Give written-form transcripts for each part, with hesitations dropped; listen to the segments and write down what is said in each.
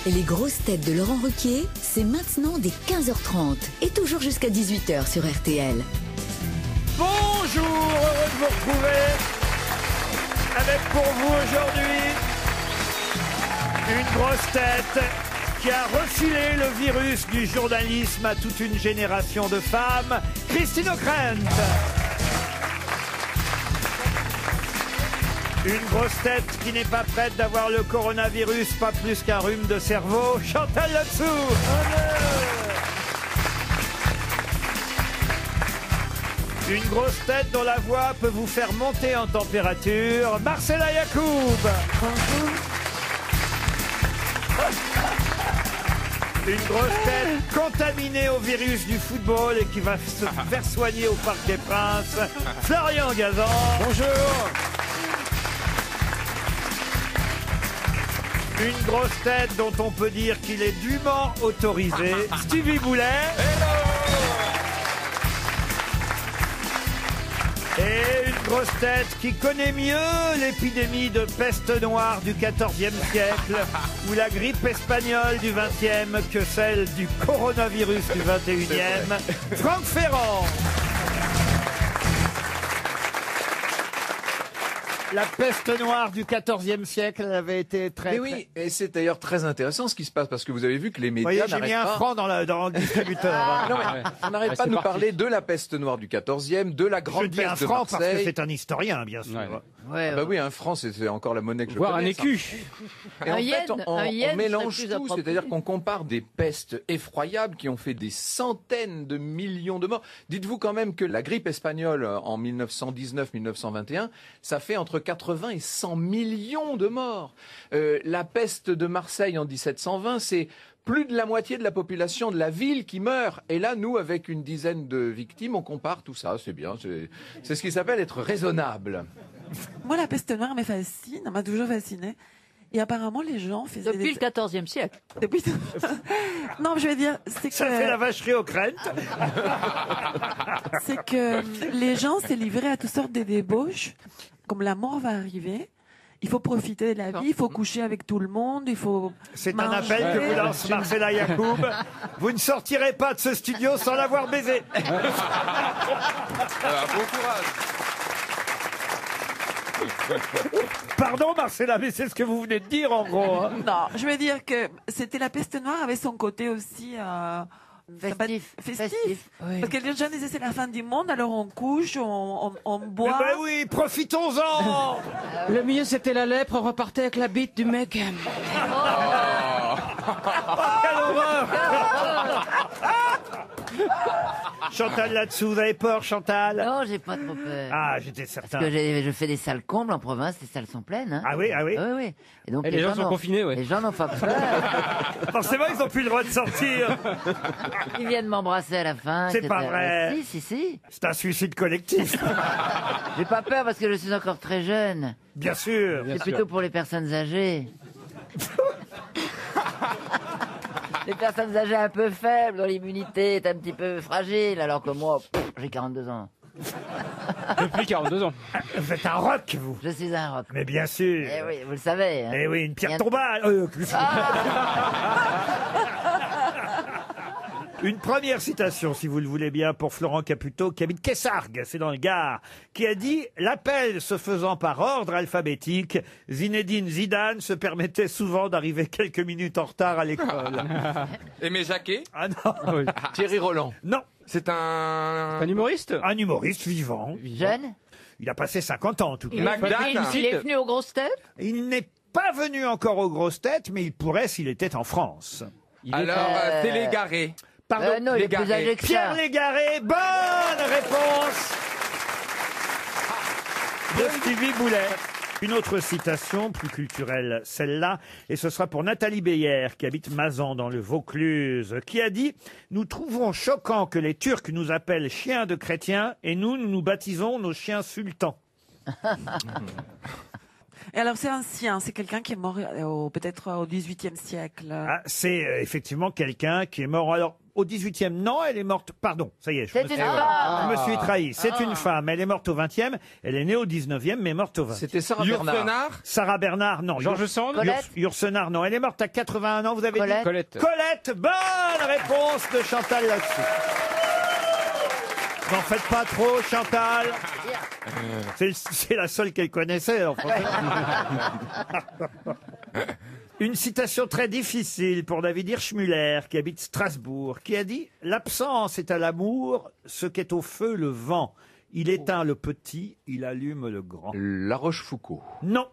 Les grosses têtes de Laurent Ruquier, c'est maintenant dès 15h30 et toujours jusqu'à 18h sur RTL. Bonjour, heureux de vous retrouver avec pour vous aujourd'hui une grosse tête qui a refilé le virus du journalisme à toute une génération de femmes, Christine O'Krent. Une grosse tête qui n'est pas prête d'avoir le coronavirus, pas plus qu'un rhume de cerveau, Chantal là-dessous. Une grosse tête dont la voix peut vous faire monter en température, Marcella Yacoub. Une grosse tête contaminée au virus du football et qui va se faire soigner au Parc des Princes, Florian Gazan. Bonjour. Une grosse tête dont on peut dire qu'il est dûment autorisé, Stevie Boulet. Et une grosse tête qui connaît mieux l'épidémie de peste noire du XIVe siècle ou la grippe espagnole du XXe que celle du coronavirus du XXIe, Franck Ferrand. La peste noire du XIVe siècle, elle avait été très... Mais oui, et c'est d'ailleurs très intéressant ce qui se passe, parce que vous avez vu que les médias j'ai mis un n'arrêtent pas... franc dans le distributeur. hein. Non, mais on n'arrête pas de nous parler de la peste noire du XIVe, de la grande Je dis un peste de franc parce que Marseille. c'est un historien, bien sûr. Ah bah oui, un franc, c'est encore la monnaie que je Voire un connais, ça. écu. Et en Un fait, yen, on un yen mélange serait plus tout, approprié. c'est-à-dire qu'on compare des pestes effroyables qui ont fait des centaines de millions de morts. Dites-vous quand même que la grippe espagnole en 1919-1921, ça fait entre 80 et 100 millions de morts. La peste de Marseille en 1720, c'est plus de la moitié de la population de la ville qui meurt. Et là, nous, avec une dizaine de victimes, on compare tout ça. C'est bien. C'est ce qui s'appelle être raisonnable. Moi, la peste noire me fascine, m'a toujours fasciné. Et apparemment, les gens faisaient... Depuis le XIVe siècle. Depuis... non, je veux dire, c'est que... Ça fait la vacherie aux crêtes. C'est que les gens s'est livrés à toutes sortes de débauches. Comme la mort va arriver, il faut profiter de la vie, il faut coucher avec tout le monde, il faut C'est manger. un appel que vous lance Marcella Yacoub. Vous ne sortirez pas de ce studio sans l'avoir baisé. Bon courage. Pardon Marcella, mais c'est ce que vous venez de dire en gros. hein. Non, je veux dire que c'était la peste noire avait son côté aussi... Festif. festif. Oui. Parce que les gens disaient c'est la fin du monde, alors on couche, on Eh boit. ben oui, profitons-en. Le mieux, c'était la lèpre. On repartait avec la bite du mec. Quelle horreur. Chantal là-dessous, vous avez peur Chantal? Non, j'ai pas trop peur. Ah, j'étais certain. Parce que je fais des salles combles en province, les salles sont pleines. Hein. Ah oui, ah oui. Oui, oui. Et donc Et les gens sont n'ont- confinés, ouais. Les gens n'ont pas peur. Forcément, ils n'ont plus le droit de sortir. Ils viennent m'embrasser à la fin. C'est etc. pas vrai. Si. C'est un suicide collectif. J'ai pas peur parce que je suis encore très jeune. Bien sûr. C'est plutôt pour les personnes âgées. Les personnes âgées un peu faibles, dont l'immunité est un petit peu fragile, alors que moi, j'ai 42 ans. Depuis 42 ans. Vous êtes un rock, vous. Je suis un rock. Mais bien sûr. Eh oui, vous le savez. hein. Eh oui, une pierre Rien- tombale. Une première citation, si vous le voulez bien, pour Florent Caputo, qui habite Kessargues, c'est dans le Gard, qui a dit « L'appel se faisant par ordre alphabétique, Zinedine Zidane se permettait souvent d'arriver quelques minutes en retard à l'école. Aimé Jacquet » Ah non, Thierry Roland. non, C'est un... Un humoriste. un humoriste vivant. Jeune. Il a passé 50 ans en tout cas. McDan. Il est venu aux grosses têtes. Il n'est pas venu encore aux grosses têtes, mais il pourrait s'il était en France. Alors, Télégaré. Pardon, Non, il est plus Légaré. âgé que Pierre ça. Légaré, bonne réponse de Stevie Boulet. Une autre citation, plus culturelle, celle-là, et ce sera pour Nathalie Beyer, qui habite Mazan dans le Vaucluse, qui a dit « Nous trouvons choquant que les Turcs nous appellent chiens de chrétiens et nous baptisons nos chiens sultans. » Et alors c'est ancien, c'est quelqu'un qui est mort peut-être au XVIIIe siècle. Ah, c'est effectivement quelqu'un qui est mort. Alors, Au 18e, non, elle est morte. Pardon, ça y est, C'est une femme. je me suis trahi. C'est une femme. Elle est morte au 20e. Elle est née au 19e, mais morte au 20e. C'était Sarah Bernard. Sarah Bernard, non. Georges Sand. Colette. Yourcenar, non. Elle est morte à 81 ans, vous avez dit Colette. Colette. Bonne réponse de Chantal là-dessus. N'en faites pas trop, Chantal. C'est la seule qu'elle connaissait, en français. Une citation très difficile pour David Hirschmuller, qui habite Strasbourg, qui a dit « L'absence est à l'amour ce qu'est au feu le vent. Il éteint le petit, il allume le grand. La Rochefoucauld. » Non.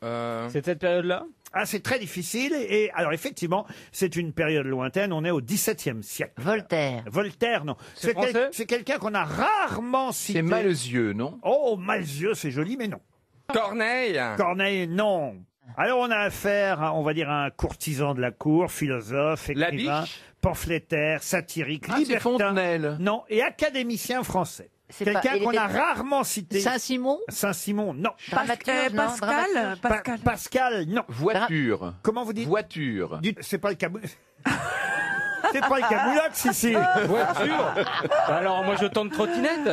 C'est cette période-là? Ah, c'est très difficile. Et alors, effectivement, c'est une période lointaine. On est au XVIIe siècle. Voltaire. Voltaire, non. C'est français C'est quelqu'un qu'on a rarement cité. C'est Malzieu, non? Oh, Malzieu, c'est joli, mais non. Corneille. Corneille, non. Alors, on a affaire, on va dire, à un courtisan de la cour, philosophe, écrivain, Labiche pamphlétaire, satirique, Ah, c'est libertin. Fontenelle. Non, et académicien français. C'est Quelqu'un pas- il qu'on était- a rarement cité. Saint-Simon. Saint-Simon, non. Dramaturge, non, Pascal, dramaturge. Pascal. Pascal, non. Voiture. Comment vous dites Voiture. C'est pas le Camoulox. C'est pas le Camoulox ici. Voiture. Alors moi je tente trottinette.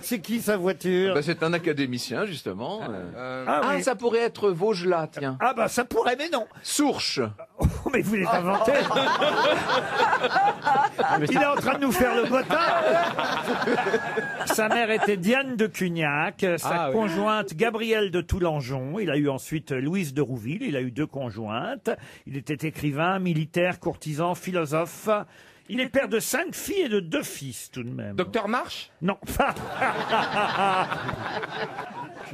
C'est qui sa voiture? Bah, c'est un académicien, justement. Ah, oui. ça pourrait être Vaugelas, tiens. Ah bah ça pourrait, mais non. Sourche. Oh, mais vous les inventez. Il est en train de nous faire le botard. Sa mère était Diane de Cugnac, sa Ah, oui. conjointe Gabrielle de Toulangeon. Il a eu ensuite Louise de Rouville. Il a eu 2 conjointes. Il était écrivain, militaire, courtisan, philosophe. Il est père de 5 filles et de 2 fils tout de même. Docteur March. Non.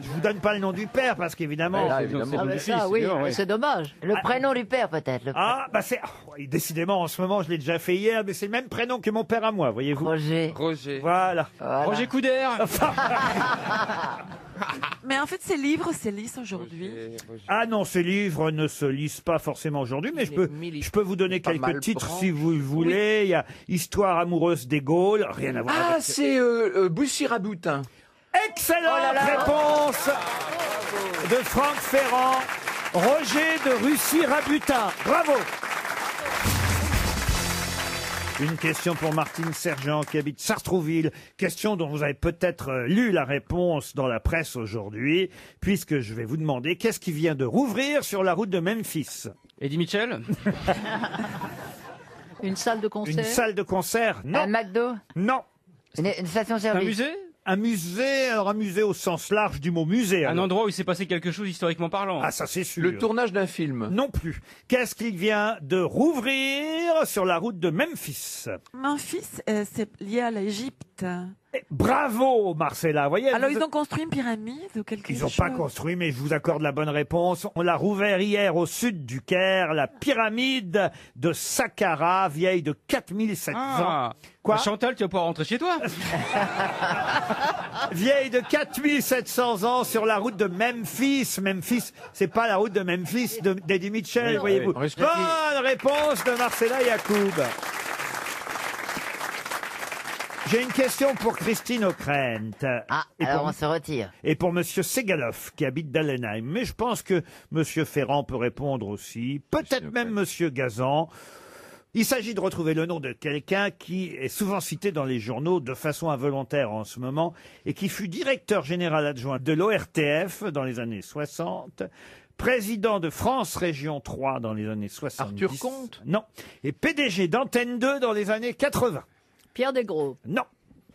Je vous donne pas le nom du père parce qu'évidemment. Là, évidemment. Ah, ben du ça, fils, oui, évidemment, oui. c'est dommage. Le prénom du père, peut-être. Le Ah, bah c'est. Oh, décidément, en ce moment, je l'ai déjà fait hier, mais c'est le même prénom que mon père à moi, voyez-vous. Roger. Roger. Voilà. Voilà. Roger Coudert. Mais en fait, ces livres se lisent aujourd'hui. Ah non, ces livres ne se lisent pas forcément aujourd'hui, mais je peux vous donner Pas quelques mal titres branche. si vous le voulez. Il y a Histoire amoureuse des Gaules, rien à voir Ah, avec... c'est Bussy-Rabutin. Excellente réponse de Franck Ferrand, Roger de Russy-Rabutin. Bravo. Une question pour Martine Sergent qui habite Sartrouville. Question dont vous avez peut-être lu la réponse dans la presse aujourd'hui, puisque je vais vous demander qu'est-ce qui vient de rouvrir sur la route de Memphis. Eddie Mitchell. Une salle de concert. Une salle de concert? Un Non. McDo. Non. Une Un station-service. musée. Un musée, alors un musée au sens large du mot musée. Un alors. endroit où il s'est passé quelque chose historiquement parlant. Ah, ça c'est sûr. Le tournage d'un film. Non plus. Qu'est-ce qu'il vient de rouvrir sur la route de Memphis? Memphis, c'est lié à l'Égypte. Bravo, Marcella. Vous voyez, Alors, vous- ils ont construit une pyramide ou quelque Ils chose? n'ont pas construit, mais je vous accorde la bonne réponse. On l'a rouvert hier au sud du Caire, la pyramide de Saqqara, vieille de 4700 ans. Quoi Bah, Chantal, tu vas pouvoir rentrer chez toi. Vieille de 4700 ans sur la route de Memphis. Memphis, c'est pas la route de Memphis d'Eddie Mitchell, Oui, voyez-vous. oui. Bonne réponse de Marcella Yacoub. J'ai une question pour Christine O'Krent. Ah, Et alors pour- on se retire. Et pour Monsieur Segalov, qui habite Dallenheim. Mais je pense que Monsieur Ferrand peut répondre aussi. Peut-être même Monsieur Gazan. Il s'agit de retrouver le nom de quelqu'un qui est souvent cité dans les journaux de façon involontaire en ce moment et qui fut directeur général adjoint de l'ORTF dans les années 60, président de France Région 3 dans les années 70. Arthur Comte. Non. Et PDG d'Antenne 2 dans les années 80. Pierre Desgros. Non.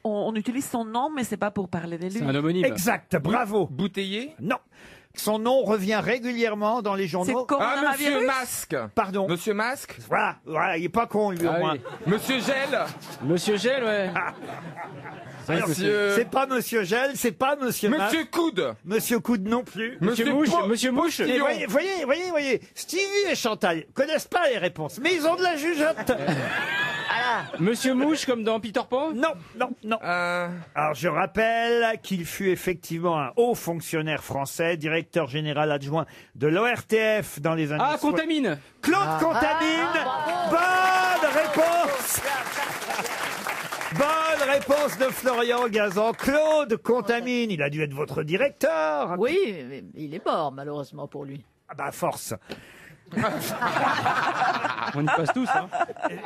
On utilise son nom, mais c'est pas pour parler de lui. C'est un homonyme. Exact. Bravo. Bouteillé. Non. Son nom revient régulièrement dans les C'est journaux. coronavirus. Masque. Pardon. Monsieur Masque. Voilà, il est pas con lui au Ah moins. oui. Monsieur Gel. Monsieur Gel, ouais. Alors, c'est pas Monsieur Gel, c'est pas Monsieur Mas. Monsieur Coude. Monsieur Coude non plus. Monsieur Mouche. Monsieur Mouche. Et voyez, Stevie et Chantal connaissent pas les réponses, mais ils ont de la jugeote. Monsieur Mouche, comme dans Peter Pan. Non. Alors je rappelle qu'il fut effectivement un haut fonctionnaire français, directeur général adjoint de l'ORTF dans les années. Ah, Contamine. Claude Contamine. Bonne réponse. Bonne réponse de Florian Gazan. Claude Contamine, il a dû être votre directeur. Oui, mais il est mort, malheureusement pour lui. Ah bah force. On y passe tous, hein.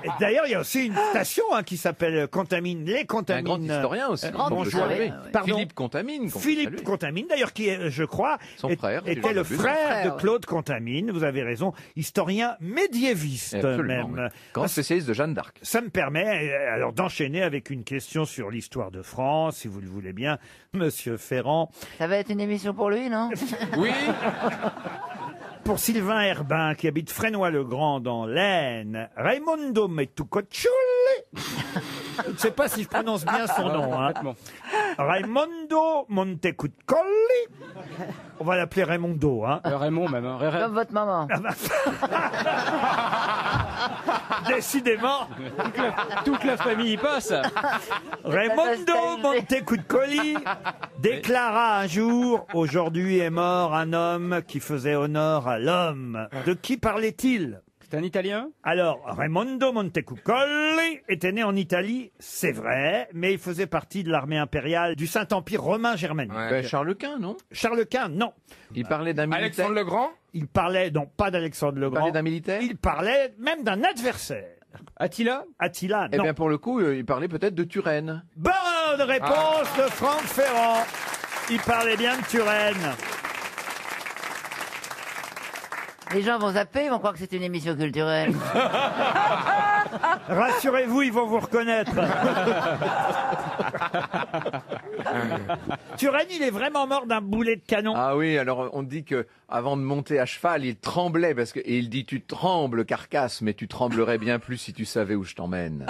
Et d'ailleurs, il y a aussi une station qui s'appelle Contamine, les Contamines. Un grand historien aussi. Grand Bon, je historien, savais. ouais. Pardon. Philippe Contamine. qu'on peut Philippe saluer. Contamine, d'ailleurs, qui est, je crois, Son frère, si je était ne le m'abuse. frère de ouais. Claude Contamine. Vous avez raison, historien médiéviste Absolument, même. oui. Grand spécialiste de Jeanne d'Arc. Ça me permet alors d'enchaîner avec une question sur l'histoire de France, si vous le voulez bien, Monsieur Ferrand. Ça va être une émission pour lui, non? Oui. Pour Sylvain Herbin, qui habite Fresnoy-le-Grand dans l'Aisne, Raimondo Metucoccioli. Je ne sais pas si je prononce bien son nom. Hein. Complètement. Raimondo Montecuccoli. On va l'appeler Raimondo. Hein. Raymond même. Hein. Comme votre maman. Décidément, Toute la famille y passe. Raimondo Montecuccoli déclara un jour « Aujourd'hui est mort un homme qui faisait honneur à l'homme ». De qui parlait-il ? C'est un Italien? Alors, Raimondo Montecuccoli était né en Italie, c'est vrai, mais il faisait partie de l'armée impériale du Saint-Empire romain germanique. Ben, Charles Quint, non? Charles Quint, non. Il parlait d'un militaire. Alexandre le Grand? Il parlait, non pas d'Alexandre le Il Grand, parlait d'un militaire. il parlait même d'un adversaire. Attila? Attila, Eh non. bien, pour le coup, il parlait peut-être de Turenne. Bonne réponse de Franck Ferrand. Il parlait bien de Turenne. Les gens vont zapper, ils vont croire que c'est une émission culturelle. Rassurez-vous, ils vont vous reconnaître. Turenne, il est vraiment mort d'un boulet de canon. Ah oui, alors on dit que avant de monter à cheval, il tremblait et il dit tu trembles, carcasse, mais tu tremblerais bien plus si tu savais où je t'emmène.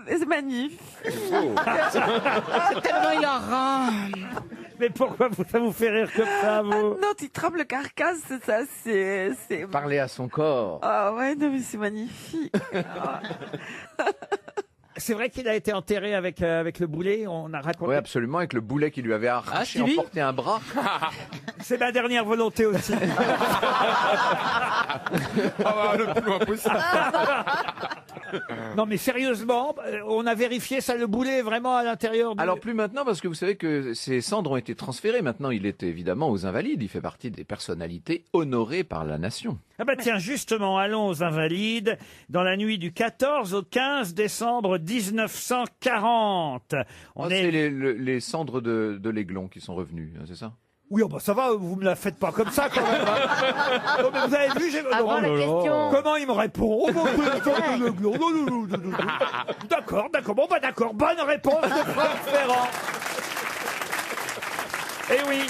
C'est magnifique. C'est tellement hilarant. Mais pourquoi ça vous fait rire comme ça, vous Non, tu trembles le carcasse, ça, c'est... Parler à son corps. Ah ouais, non, mais c'est magnifique. C'est vrai qu'il a été enterré avec le boulet. On a raconté. Oui, absolument, avec le boulet qui lui avait arraché, Stevie emporté un bras. C'est ma dernière volonté aussi. Le plus loin possible. Non, mais sérieusement, on a vérifié ça, le boulet est vraiment à l'intérieur. Alors plus maintenant, parce que vous savez que ses cendres ont été transférées. Maintenant, il est évidemment aux Invalides. Il fait partie des personnalités honorées par la nation. Ah bah tiens, justement, allons aux Invalides. Dans la nuit du 14 au 15 décembre 1940. C'est les cendres de l'Aiglon qui sont revenues, hein, c'est ça? Oui, oh bah ça va, vous me la faites pas comme ça quand même. Hein. Oh, mais vous avez vu, Avant la question. comment il me répond? Oh, D'accord, bon bah d'accord, bonne réponse de Franck Ferrand. Eh oui.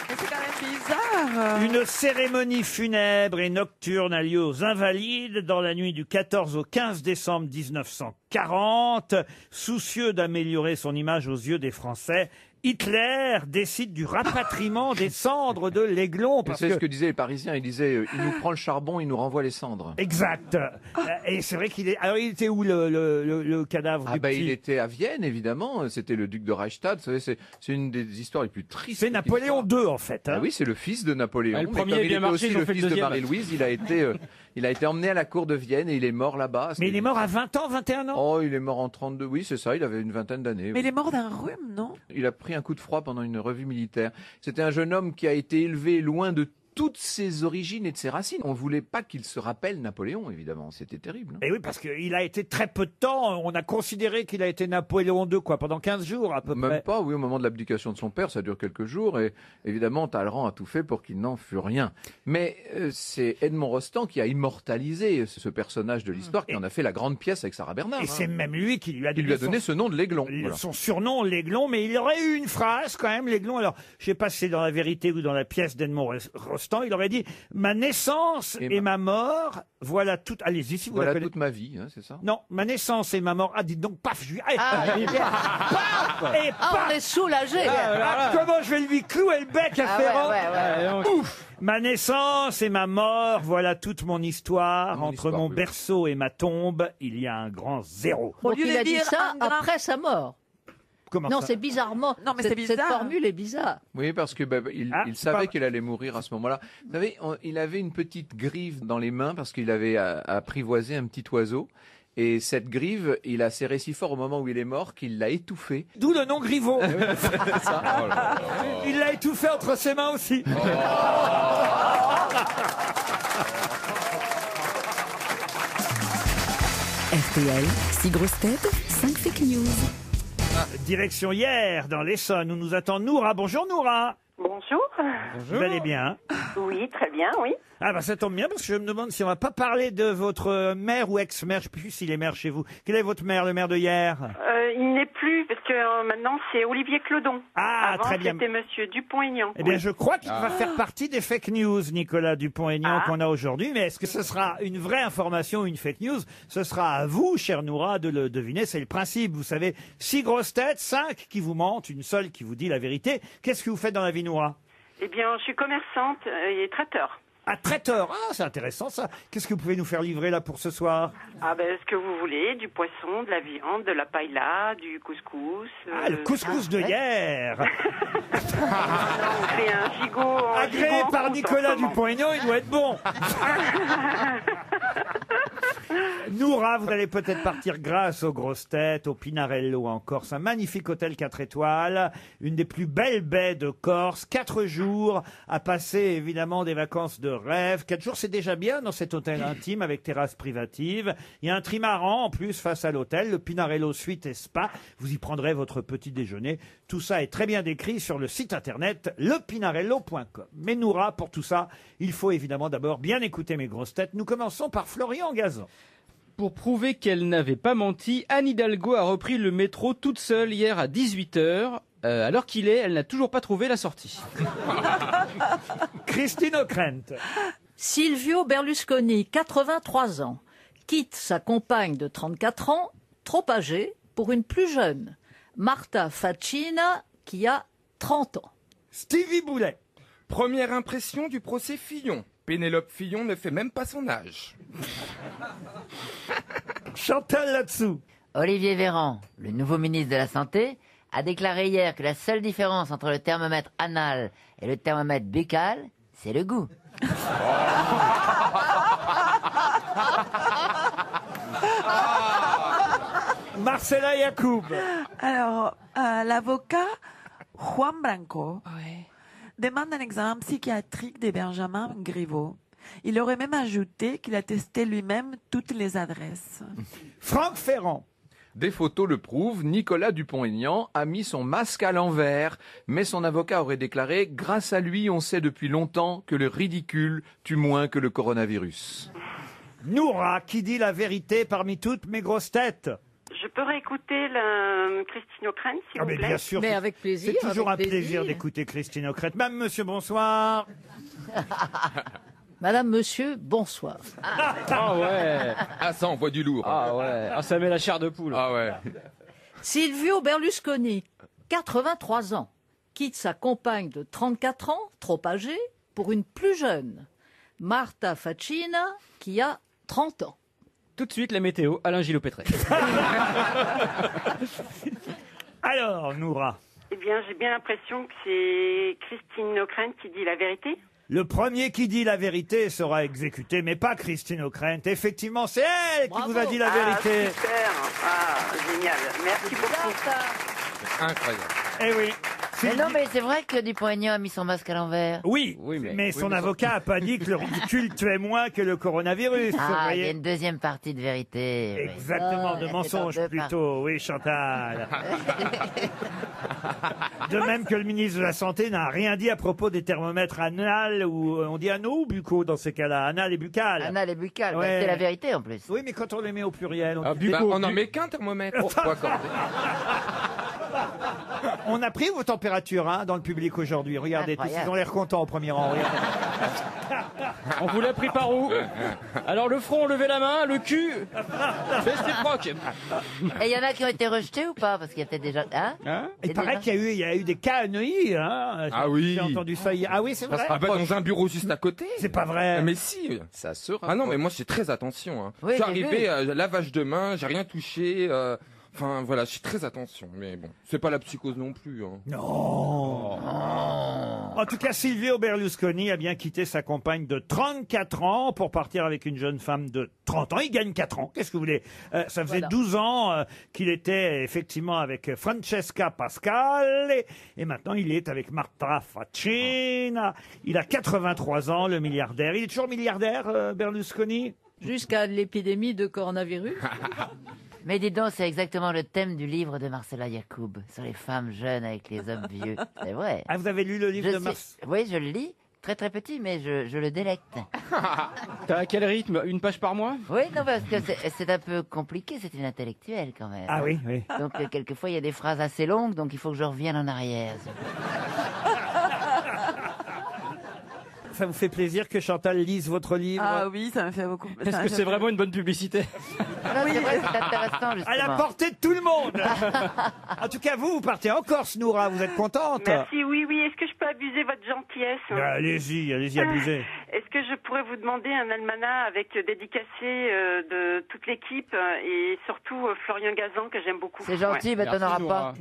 Mais c'est quand même bizarre. Une cérémonie funèbre et nocturne a lieu aux Invalides dans la nuit du 14 au 15 décembre 1940. Soucieux d'améliorer son image aux yeux des Français, Hitler décide du rapatriement des cendres de l'Aiglon. C'est ce que disaient les Parisiens. Ils disaient il nous prend le charbon, il nous renvoie les cendres. Exact. Et c'est vrai qu'il est. Alors, il était où le cadavre du petit Il était à Vienne, évidemment. C'était le duc de Reichstadt. Vous savez, c'est une des histoires les plus tristes. C'est Napoléon II, en fait. Ah oui, c'est le fils de Napoléon. Le Mais premier comme a il bien était marché, aussi ils ont le fait le fils de deuxième. Marie-Louise, il a été emmené à la cour de Vienne et il est mort là-bas. Mais il est mort à 20 ans, 21 ans. Oh, il est mort en 32. Oui, c'est ça. Il avait une vingtaine d'années. Mais il est mort d'un rhume, non? Il a pris un coup de froid pendant une revue militaire. C'était un jeune homme qui a été élevé loin de toutes ses origines et de ses racines. On voulait pas qu'il se rappelle Napoléon, évidemment. C'était terrible. Et oui, parce qu'il a été très peu de temps. On a considéré qu'il a été Napoléon II, pendant 15 jours à peu Même près. pas, oui, au moment de l'abdication de son père, ça dure quelques jours, et évidemment, Talleyrand a tout fait pour qu'il n'en fût rien. Mais c'est Edmond Rostand qui a immortalisé ce personnage de l'histoire, qui en a fait la grande pièce avec Sarah Bernard. Et c'est même lui qui lui a Il lui a donné ce nom de l'Aiglon. Voilà. son surnom, l'Aiglon, mais il aurait eu une phrase quand même, l'Aiglon. Alors, je sais pas si c'est dans la vérité ou dans la pièce d'Edmond Rostand, il aurait dit « Ma naissance et ma mort, voilà tout... » Allez-y, si vous la Voilà connaissez. toute ma vie, hein, c'est ça? Non, ma naissance et ma mort. Ah, dites donc, paf, je lui... Ah, paf et Ah, paf. on est soulagé. Comment je vais lui clouer le bec à Ah Ferrand ouais. Ouf. Ma naissance et ma mort, voilà toute mon histoire. Mon Entre histoire, mon oui. berceau et ma tombe, il y a un grand zéro. Au Donc lieu il de a dit dire ça un grand- après sa mort. Comment Non, ça c'est bizarrement. Non, mais c'est Cette bizarre. formule est bizarre. Oui, parce que il Ah, c'est savait pas- qu'il allait mourir à ce moment-là. Vous savez, il avait une petite grive dans les mains parce qu'il avait apprivoisé un petit oiseau. Et cette grive, il a serré si fort au moment où il est mort qu'il l'a étouffé. D'où le nom Griveaux. Ça. Il l'a étouffé entre ses mains aussi. RTL, 6 grosses têtes, 5 fake news. Direction hier, dans l'Essonne, où nous attend Noura. Bonjour Noura. Bonjour. Vous allez bien? Oui, très bien, oui. Ah bah ça tombe bien parce que je me demande si on va pas parler de votre maire ou ex-maire, je sais plus s'il est maire chez vous. Quel est votre maire, le maire de hier? Il n'est plus, parce que maintenant c'est Olivier Clodon. Ah, Avant, très bien. c'était Monsieur Dupont-Aignan. Eh bien, je crois qu'il va faire partie des fake news, Nicolas Dupont-Aignan, qu'on a aujourd'hui. Mais est-ce que ce sera une vraie information ou une fake news? Ce sera à vous, cher Noura, de le deviner. C'est le principe. Vous savez, 6 grosses têtes, 5 qui vous mentent, une seule qui vous dit la vérité. Qu'est-ce que vous faites dans la vie, Noura? Eh bien, je suis commerçante et traiteur. Ah, traiteur. Ah, c'est intéressant ça. Qu'est-ce que vous pouvez nous faire livrer là pour ce soir? Ah ben, ce que vous voulez, du poisson, de la viande, de la paella, du couscous. Ah, le couscous de hier. On fait un gigot en Agréé gigot en par croûte, Nicolas en ce moment. Dupont-Aignan, il doit être bon. Noura, vous allez peut-être partir grâce aux grosses têtes, au Pinarello en Corse, un magnifique hôtel 4 étoiles, une des plus belles baies de Corse, 4 jours à passer évidemment des vacances de rêve. 4 jours, c'est déjà bien dans cet hôtel intime avec terrasse privative. Il y a un trimaran en plus face à l'hôtel, le Pinarello Suite et Spa. Vous y prendrez votre petit déjeuner. Tout ça est très bien décrit sur le site internet lepinarello.com. Mais Noura, pour tout ça, il faut évidemment d'abord bien écouter mes grosses têtes. Nous commençons par Florian Gazan. Pour prouver qu'elle n'avait pas menti, Anne Hidalgo a repris le métro toute seule hier à 18h. Alors elle n'a toujours pas trouvé la sortie. Christine O'Krent. Silvio Berlusconi, 83 ans, quitte sa compagne de 34 ans, trop âgée, pour une plus jeune, Marta Facina, qui a 30 ans. Stevie Boulet. Première impression du procès Fillon. Pénélope Fillon ne fait même pas son âge. Chantal là-dessous. Olivier Véran, le nouveau ministre de la Santé, a déclaré hier que la seule différence entre le thermomètre anal et le thermomètre buccal, c'est le goût. Marcella Yacoub. Alors, l'avocat Juan Branco demande un examen psychiatrique de Benjamin Griveaux. Il aurait même ajouté qu'il a testé lui-même toutes les adresses. Franck Ferrand. Des photos le prouvent, Nicolas Dupont-Aignan a mis son masque à l'envers, mais son avocat aurait déclaré « Grâce à lui, on sait depuis longtemps que le ridicule tue moins que le coronavirus ». Noura, qui dit la vérité parmi toutes mes grosses têtes? Je peux réécouter Christine O'Krent, s'il vous mais plaît? bien sûr, Mais avec plaisir. c'est toujours avec un plaisir d'écouter Christine O'Krent. Même monsieur, bonsoir. Madame, monsieur, bonsoir. Ah ouais. Ah, ça envoie du lourd. Ah ouais. Ah, ça met la chair de poule. Ah ouais. Silvio Berlusconi, 83 ans, quitte sa compagne de 34 ans, trop âgée, pour une plus jeune, Marta Facina, qui a 30 ans. Tout de suite, la météo, Alain Gillot-Pétré. Alors, Noura. Eh bien, j'ai bien l'impression que c'est Christine O'Krent qui dit la vérité. Le premier qui dit la vérité sera exécuté, mais pas Christine O'Krent. Effectivement, c'est elle qui vous a dit la vérité. Ah, super. Ah, génial. Merci beaucoup. Incroyable. Eh oui. Mais non, mais c'est vrai que Dupont-Aignan a mis son masque à l'envers. Oui, mais son avocat n'a pas dit que le ridicule tuait moins que le coronavirus. vous Ah, il y voyez. a une deuxième partie de vérité. oui. Exactement, Ah, de elle mensonge est en deux plutôt. Oui, Chantal. De même que le ministre de la Santé n'a rien dit à propos des thermomètres anal ou on dit anneaux ou buccaux dans ces cas-là, anal et buccal. Anal et buccal, bah, Ouais. c'est la vérité en plus. Oui, mais quand on les met au pluriel, Bah, on en met qu'un thermomètre. Oh, faut accorder. on a pris vos températures hein, dans le public aujourd'hui. Regardez, tous Incroyable. ils ont l'air contents au premier rang. Regardez. On vous l'a pris par où? Alors le front, levez la main, le cul, baisse les procs. Et il y en a qui ont été rejetés ou pas? Parce qu'il y a peut-être déjà... Hein Il paraît qu'il y a eu des cas à Neuilly. Hein. Ah oui. J'ai entendu ça hier. Ah oui, c'est vrai. Ah bah dans un bureau juste à côté. C'est pas vrai. Mais si. Ça se rapproche. Ah non, mais moi je fais très attention. Hein. Oui, je suis j'ai arrivé, lavage de main, j'ai rien touché. Enfin voilà, je fais très attention. Mais bon, c'est pas la psychose non plus. Hein. Non. En tout cas, Silvio Berlusconi a bien quitté sa compagne de 34 ans pour partir avec une jeune femme de 30 ans. Il gagne 4 ans. Qu'est-ce que vous voulez? Ça faisait 12 ans qu'il était effectivement avec Francesca Pascal. Et maintenant, il est avec Marta Facina. Il a 83 ans, le milliardaire. Il est toujours milliardaire, Berlusconi? Jusqu'à l'épidémie de coronavirus. Mais dis donc, c'est exactement le thème du livre de Marcella Yacoub, sur les femmes jeunes avec les hommes vieux. C'est vrai. Ah, vous avez lu le livre de Marcella? Oui, je le lis. Très très petit, mais je le délecte. T'as à quel rythme? Une page par mois? Oui, non, parce que c'est un peu compliqué, c'est une intellectuelle quand même. Ah oui, oui. Donc quelquefois il y a des phrases assez longues, donc il faut que je revienne en arrière. Ça vous fait plaisir que Chantal lise votre livre? Ah oui, ça me fait beaucoup plaisir. Est-ce que c'est vraiment une bonne publicité? Oui, c'est vrai, c'est intéressant justement. À la portée de tout le monde. En tout cas, vous partez en Corse, Noura, vous êtes contente? Merci, oui. Est-ce que je peux abuser votre gentillesse? Allez-y, abusez. Est-ce que je pourrais vous demander un almanach avec dédicacé de toute l'équipe et surtout Florian Gazan que j'aime beaucoup? C'est gentil, mais t'en auras pas.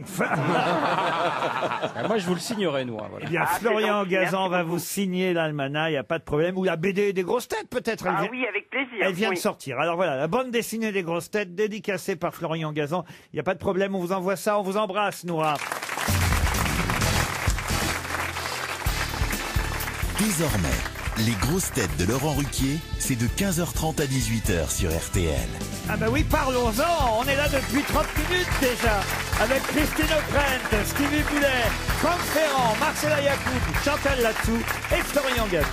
Moi, je vous le signerai, nous. Voilà. Eh bien, Florian Gazan va vous signer l'almanach, il n'y a pas de problème. Ou la BD des grosses têtes, peut-être. Oui, avec plaisir. Elle vient de sortir. Alors voilà, la bande dessinée des grosses têtes, dédicacée par Florian Gazan. Il n'y a pas de problème, on vous envoie ça, on vous embrasse, Noura. Désormais, les grosses têtes de Laurent Ruquier, c'est de 15h30 à 18h sur RTL. Ah bah oui, parlons-en. On est là depuis 30 minutes déjà. Avec Christine O'Krent, Stevie Boulet, Franck Ferrand, Marcella Yacoub, Chantal Latsou et Florian Gazan.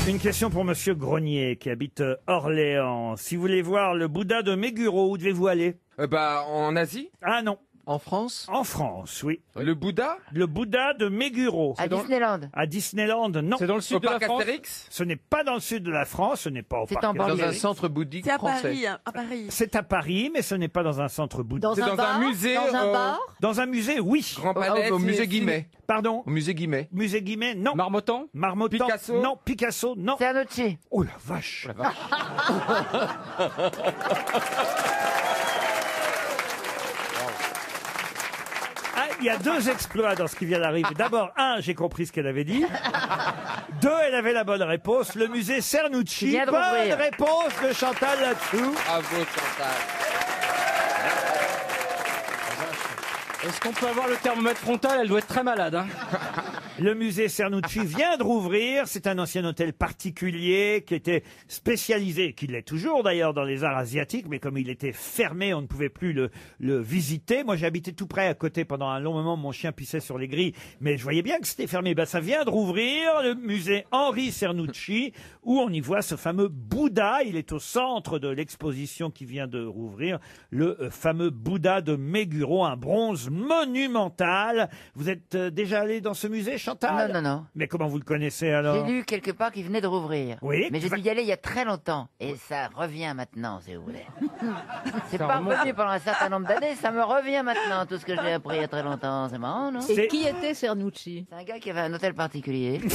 Une question pour Monsieur Grenier qui habite Orléans. Si vous voulez voir le Bouddha de Meguro, où devez-vous aller? En Asie? Ah non. En France? En France, oui. Le Bouddha? Le Bouddha de Meguro. À Disneyland. À Disneyland, non. C'est dans le sud de la France? Ce n'est pas dans le sud de la France, ce n'est pas au C'est parc en banlieue. Dans un centre bouddhique C'est à français. Paris, hein, à Paris. C'est à Paris, mais ce n'est pas dans un centre bouddhique. Dans un bar? musée, Dans un bar? Dans un musée, oui. Grand Palais, Au musée Guimet. Pardon? Au musée Guimet. Musée Guimet, non. Marmottan? Marmottan, Picasso? non. Picasso, non. Cernucci. Oh la vache. Ah, il y a deux exploits dans ce qui vient d'arriver. D'abord, un, j'ai compris ce qu'elle avait dit. Deux, elle avait la bonne réponse. Le musée Cernucci. Vient de Bonne rouvrir. réponse de Chantal là-dessous. Bravo Chantal. Est-ce qu'on peut avoir le thermomètre frontal? Elle doit être très malade. Hein. Le musée Cernucci vient de rouvrir. C'est un ancien hôtel particulier qui était spécialisé, qui l'est toujours d'ailleurs dans les arts asiatiques, mais comme il était fermé, on ne pouvait plus le visiter. Moi, j'ai habité tout près à côté pendant un long moment. Mon chien pissait sur les grilles, mais je voyais bien que c'était fermé. Ben, ça vient de rouvrir, le musée Henri Cernucci, où on y voit ce fameux Bouddha. Il est au centre de l'exposition qui vient de rouvrir, le fameux Bouddha de Meguro, un bronze monumental. Vous êtes déjà allé dans ce musée, Chantal? Non. Mais comment vous le connaissez alors? J'ai lu quelque part qu'il venait de rouvrir. Oui. Mais j'ai dû y aller il y a très longtemps. Et ça revient maintenant, si vous voulez. C'est pas revenu pendant un certain nombre d'années, ça me revient maintenant, tout ce que j'ai appris il y a très longtemps. C'est marrant, non? Et qui était Cernucci? C'est un gars qui avait un hôtel particulier. Qui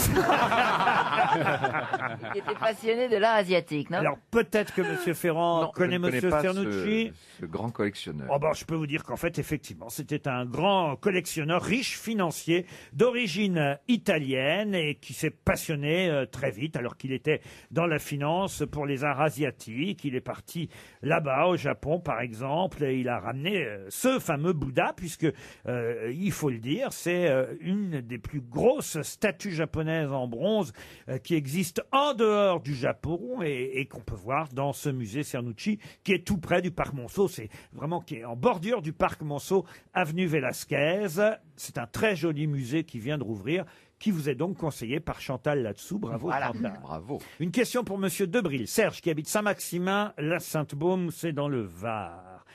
était passionné de l'art asiatique, non? Alors peut-être que Monsieur Ferrand connaît Monsieur Cernucci. Ce grand collectionneur. Oh ben, je peux vous dire qu'en fait, effectivement, c'était un grand collectionneur, riche financier, d'origine italienne et qui s'est passionné très vite alors qu'il était dans la finance pour les arts asiatiques. Il est parti là-bas, au Japon, par exemple, et il a ramené ce fameux Bouddha, puisque, il faut le dire, c'est une des plus grosses statues japonaises en bronze qui existe en dehors du Japon et qu'on peut voir dans ce musée Cernucci, qui est tout près du parc Monceau. C'est vraiment qui est en bordure du parc Monceau, avenue Velasquez. C'est un très joli musée qui vient de rouvrir, qui vous est donc conseillé par Chantal là-dessous. Bravo, Voilà. Chantal. Bravo. Une question pour Monsieur Debril. Serge, qui habite Saint-Maximin, la Sainte-Baume, c'est dans le Var.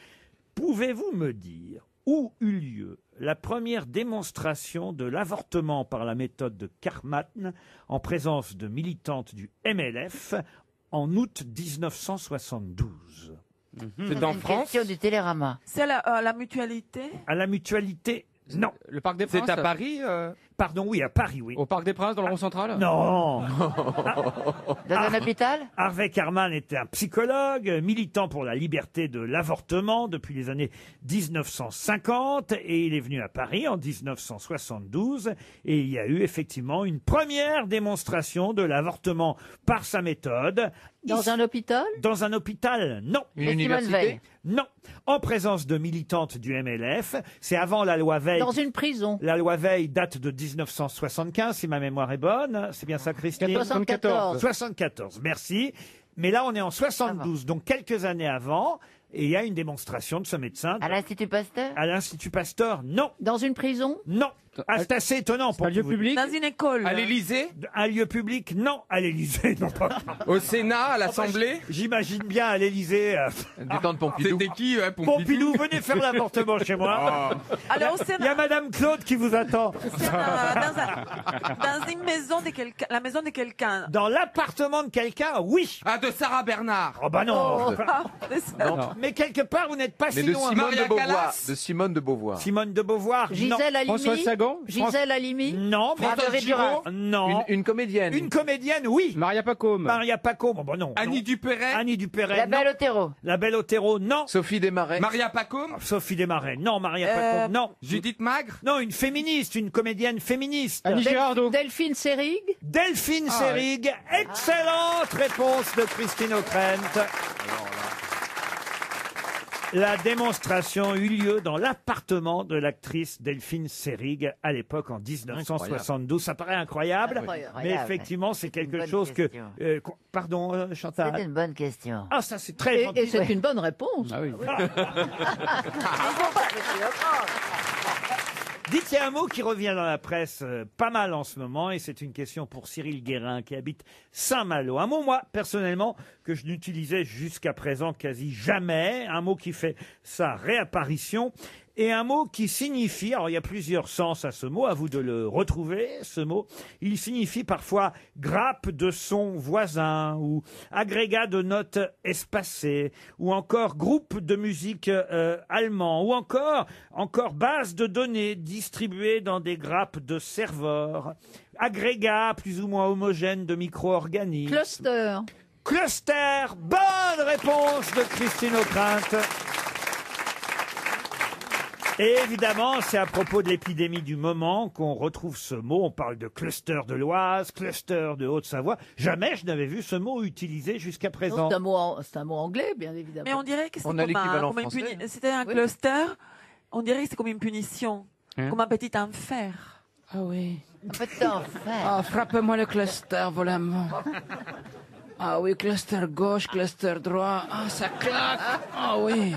Pouvez-vous me dire où eut lieu la première démonstration de l'avortement par la méthode de Karmatn en présence de militantes du MLF en août 1972? C'est dans Une France? question du Télérama. C'est la mutualité? À la mutualité, Non. Le Parc des Princes. C'est à Paris Pardon, oui, à Paris, oui. Au Parc des Princes, dans le rond central. Non. Dans un hôpital? Harvey Karman était un psychologue, militant pour la liberté de l'avortement depuis les années 1950 et il est venu à Paris en 1972 et il y a eu effectivement une première démonstration de l'avortement par sa méthode. Dans un hôpital? Dans un hôpital, non. Une université? Non. En présence de militantes du MLF. C'est avant la loi Veil. Dans une prison? La loi Veil date de 1975, si ma mémoire est bonne. C'est bien ça, Christine? 74. 74, merci. Mais là, on est en 72, donc quelques années avant. Et il y a une démonstration de ce médecin. À l'Institut Pasteur? À l'Institut Pasteur, non. Dans une prison? Non. Ah, c'est assez étonnant pour Un lieu vous. public. Dans une école. À l'Élysée? Un lieu public, non. À l'Élysée, non pas. Au Sénat? À l'Assemblée? J'imagine bien à l'Élysée. Du temps de Pompidou. C'était qui, ouais, Pompidou, venez faire l'avortement chez moi. Alors, Il y a Madame Claude qui vous attend. dans une maison de quelqu'un, la maison de quelqu'un. Dans l'appartement de quelqu'un, oui. Ah, de Sarah Bernard. Oh bah non. Non. Mais quelque part, vous n'êtes pas Mais si de loin. Simone Maria de Beauvoir. Callas. De Simone de Beauvoir. Simone de Beauvoir, non. Gisèle Halimi? François Sagan. Gisèle Halimi? Non, mais Marguerite Duras. non. Une comédienne. Une comédienne, oui. Maria Pacôme. Maria Pacôme, bon, bah non. Annie non. Dupéret. Annie Dupéret, La non. Belle Otero? La Belle Otero, non. Sophie Desmarais. Maria Pacôme. Sophie Desmarais, non. Maria Pacôme, non. Judith Magre. Non, une féministe, une comédienne féministe. Annie Girardot. Delphine Seyrig? Delphine Seyrig, excellente réponse de Christine O'Krent. La démonstration eut lieu dans l'appartement de l'actrice Delphine Seyrig à l'époque en 1972. Ça paraît incroyable, Incroyable. mais effectivement c'est Une quelque bonne chose que... question. Pardon Chantal. C'est une bonne question. Ah ça c'est très gentil. Et c'est une bonne réponse. Ah oui. Dites, il y a un mot qui revient dans la presse pas mal en ce moment, et c'est une question pour Cyril Guérin qui habite Saint-Malo. Un mot, moi, personnellement, que je n'utilisais jusqu'à présent quasi jamais. Un mot qui fait sa réapparition. Et un mot qui signifie, alors il y a plusieurs sens à ce mot, à vous de le retrouver, ce mot. Il signifie parfois grappe de son voisin, ou agrégat de notes espacées, ou encore groupe de musique allemand, ou encore base de données distribuée dans des grappes de serveurs, agrégat plus ou moins homogène de micro-organismes. Cluster. Cluster, bonne réponse de Christine O'Krent. Et évidemment, c'est à propos de l'épidémie du moment qu'on retrouve ce mot. On parle de cluster de l'Oise, cluster de Haute-Savoie. Jamais je n'avais vu ce mot utilisé jusqu'à présent. C'est un mot anglais, bien évidemment. Mais on dirait que c'est On a l'équivalent comme une français. c'était un Oui. cluster. On dirait que c'est comme une punition, Hein? comme un petit enfer. Ah oui. Un peu de temps, frère. Ah, frappez-moi le cluster, volamment. Ah oui, cluster gauche, cluster droit. Ah, ça claque. Ah oui.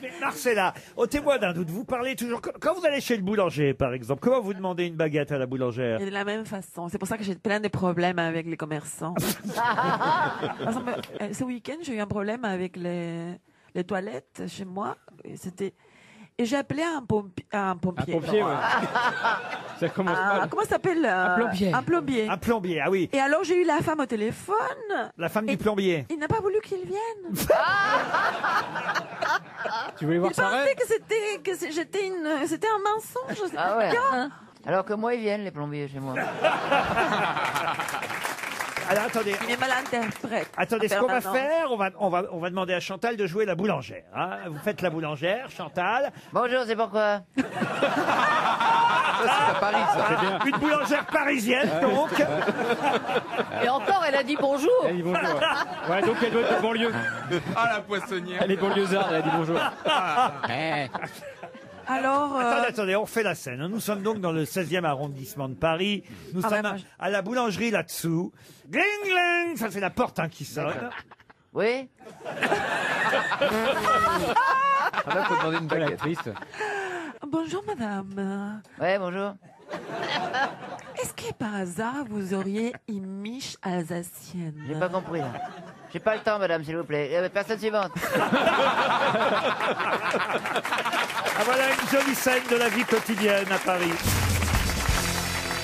Mais Marcella, au témoin d'un doute, vous parlez toujours... Quand vous allez chez le boulanger, par exemple, comment vous demandez une baguette à la boulangère? Et de la même façon. C'est pour ça que j'ai plein de problèmes avec les commerçants. Par exemple, ce week-end, j'ai eu un problème avec les toilettes chez moi. Et j'ai appelé un pompier. Un pompier, ouais. Ça commence mal. Comment ça s'appelle Un plombier. Un plombier. Un plombier, ah oui. Et alors, j'ai eu la femme au téléphone. La femme du plombier. Il n'a pas voulu qu'il vienne. Tu voulais voir Il sa pensait reine? que c'était un mensonge. Ah ouais. Bien. Alors que moi, ils viennent, les plombiers, chez moi. Alors attendez. Il est mal interprète. Attendez, ce qu'on va faire, on va demander à Chantal de jouer la boulangère. Hein. Vous faites la boulangère, Chantal. Bonjour, c'est pourquoi? Ça, c'est à Paris, ça. Une boulangère parisienne, donc. Et encore, elle a dit bonjour. Elle dit bonjour. Ouais, donc elle doit être de banlieue. Ah, la poissonnière. Elle est banlieusarde, elle a dit bonjour. Alors, Attendez, on refait la scène. Nous sommes donc dans le 16e arrondissement de Paris. Nous sommes à la boulangerie là-dessous. Gling, gling. Ça, c'est la porte qui sonne. Oui? Ah, là, faut demander une Elle est baguette. triste. bonjour madame. Ouais, bonjour. Est-ce que par hasard vous auriez une miche alsacienne? J'ai pas compris, là. J'ai pas le temps, madame, s'il vous plaît. Personne suivante. Ah, voilà une jolie scène de la vie quotidienne à Paris.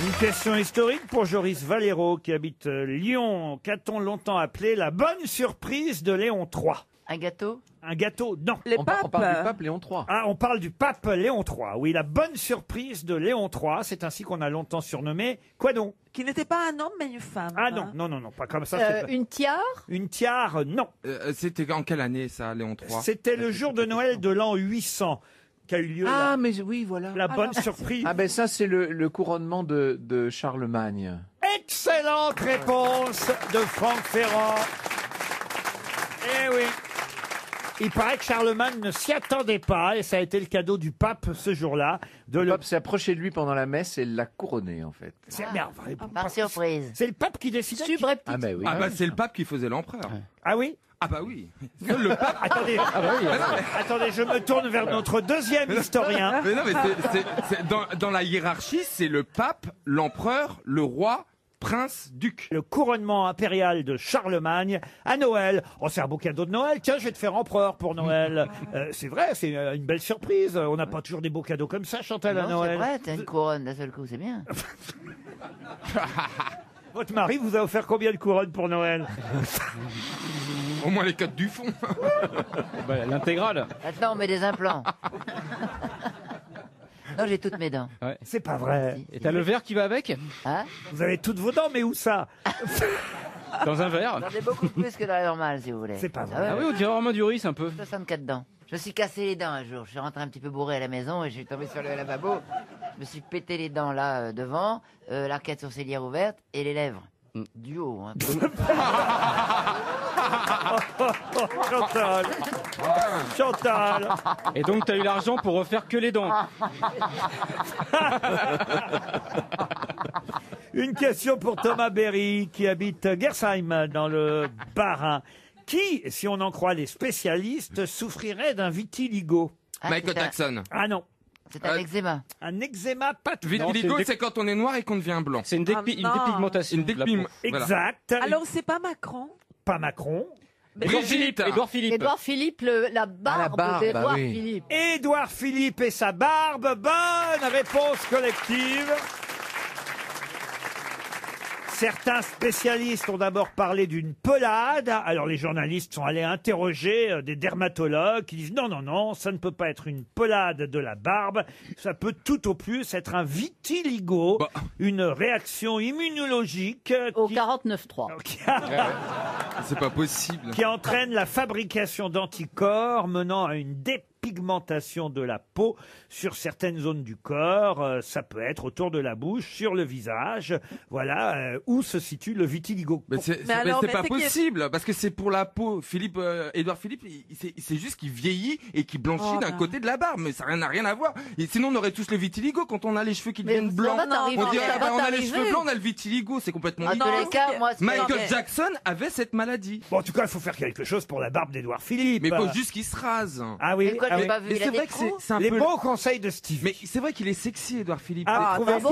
Une question historique pour Joris Valero qui habite Lyon. Qu'a-t-on longtemps appelé la bonne surprise de Léon III? Un gâteau? Un gâteau, non. On parle du pape Léon III. Ah, on parle du pape Léon III. Oui, la bonne surprise de Léon III, c'est ainsi qu'on a longtemps surnommé. Quoi donc? Qui n'était pas un homme, mais une femme. Ah non, pas comme ça. c'est pas- Une tiare? Une tiare, non. C'était en quelle année ça, Léon III? C'était le jour de Noël de l'an 800 qu'a eu lieu Ah, mais oui, voilà. la bonne surprise. Ah ben ça, c'est le couronnement de Charlemagne. Excellente réponse de Franck Ferrand. Eh oui. Il paraît que Charlemagne ne s'y attendait pas, et ça a été le cadeau du pape ce jour-là. Le pape s'est approché de lui pendant la messe et l'a couronné, en fait. C'est merveilleux. Par surprise. C'est le pape qui décidait. Ah ben oui. Ah bah c'est le pape qui faisait l'empereur. Ah oui? Ah bah oui. Seul le pape. Attendez, attendez, je me tourne vers notre deuxième historien. Mais non, mais dans la hiérarchie, c'est le pape, l'empereur, le roi, prince, duc. Le couronnement impérial de Charlemagne à Noël. Oh, c'est un beau cadeau de Noël. Tiens, je vais te faire empereur pour Noël. C'est vrai, c'est une belle surprise. On n'a pas toujours des beaux cadeaux comme ça, Chantal, à Non, Noël. c'est vrai, t'as une couronne d'un seul coup, c'est bien. Votre mari vous a offert combien de couronnes pour Noël? Au moins les 4 du fond. L'intégrale. Maintenant, on met des implants. Non, j'ai toutes mes dents. C'est pas vrai. Et t'as le verre qui va avec? Hein? Vous avez toutes vos dents, mais où ça? Dans un verre? J'en ai beaucoup plus que dans la normale, si vous voulez. C'est pas vrai. ouais, Ah oui, on dirait Armand Duris un peu. 64 dents. Je me suis cassé les dents un jour. Je suis rentré un petit peu bourré à la maison et je suis tombé sur le lavabo. Je me suis pété les dents là devant, l'arcade sourcilière ouverte et les lèvres. Du haut. Hein. Chantal. Chantal. Et donc t'as eu l'argent pour refaire que les dents. Une question pour Thomas Berry qui habite Gersheim dans le Bas-Rhin. Qui, si on en croit les spécialistes, souffrirait d'un vitiligo? Michael Jackson. Ah non. C'est un eczéma. Un eczéma, pas tout. Vitiligo, c'est quand on est noir et qu'on devient blanc. C'est une dépigmentation. Une dépigmentation. Exact. Alors, c'est pas Macron? Pas Macron. Brigitte. Édouard Philippe. Édouard Philippe, la barbe d'Édouard Philippe. Édouard Philippe et sa barbe. Bonne réponse collective. Certains spécialistes ont d'abord parlé d'une pelade. Alors les journalistes sont allés interroger des dermatologues qui disent non, ça ne peut pas être une pelade de la barbe. Ça peut tout au plus être un vitiligo, une réaction immunologique Au 49.3. C'est pas possible. qui entraîne la fabrication d'anticorps menant à une dépigmentation de la peau sur certaines zones du corps. Ça peut être autour de la bouche, sur le visage. Voilà où se situe le vitiligo. Mais c'est pas possible, parce que c'est pour la peau. Édouard Philippe, c'est juste qu'il vieillit et qu'il blanchit d'un côté de la barbe, mais ça n'a rien à voir. Et sinon, on aurait tous le vitiligo quand on a les cheveux qui deviennent blancs. On dirait, on a les cheveux blancs, on a le vitiligo, c'est complètement En tous les cas, moi, Michael Jackson avait cette maladie. Bon, en tout cas, il faut faire quelque chose pour la barbe d'Édouard Philippe. Mais il faut juste qu'il se rase. Ah oui, Pourquoi je l'ai pas vu? Mais Il a c'est des vrai que trous. c'est un les peu... bons conseils de Steve. Mais c'est vrai qu'il est sexy, Édouard Philippe. Ah, trouvez- non,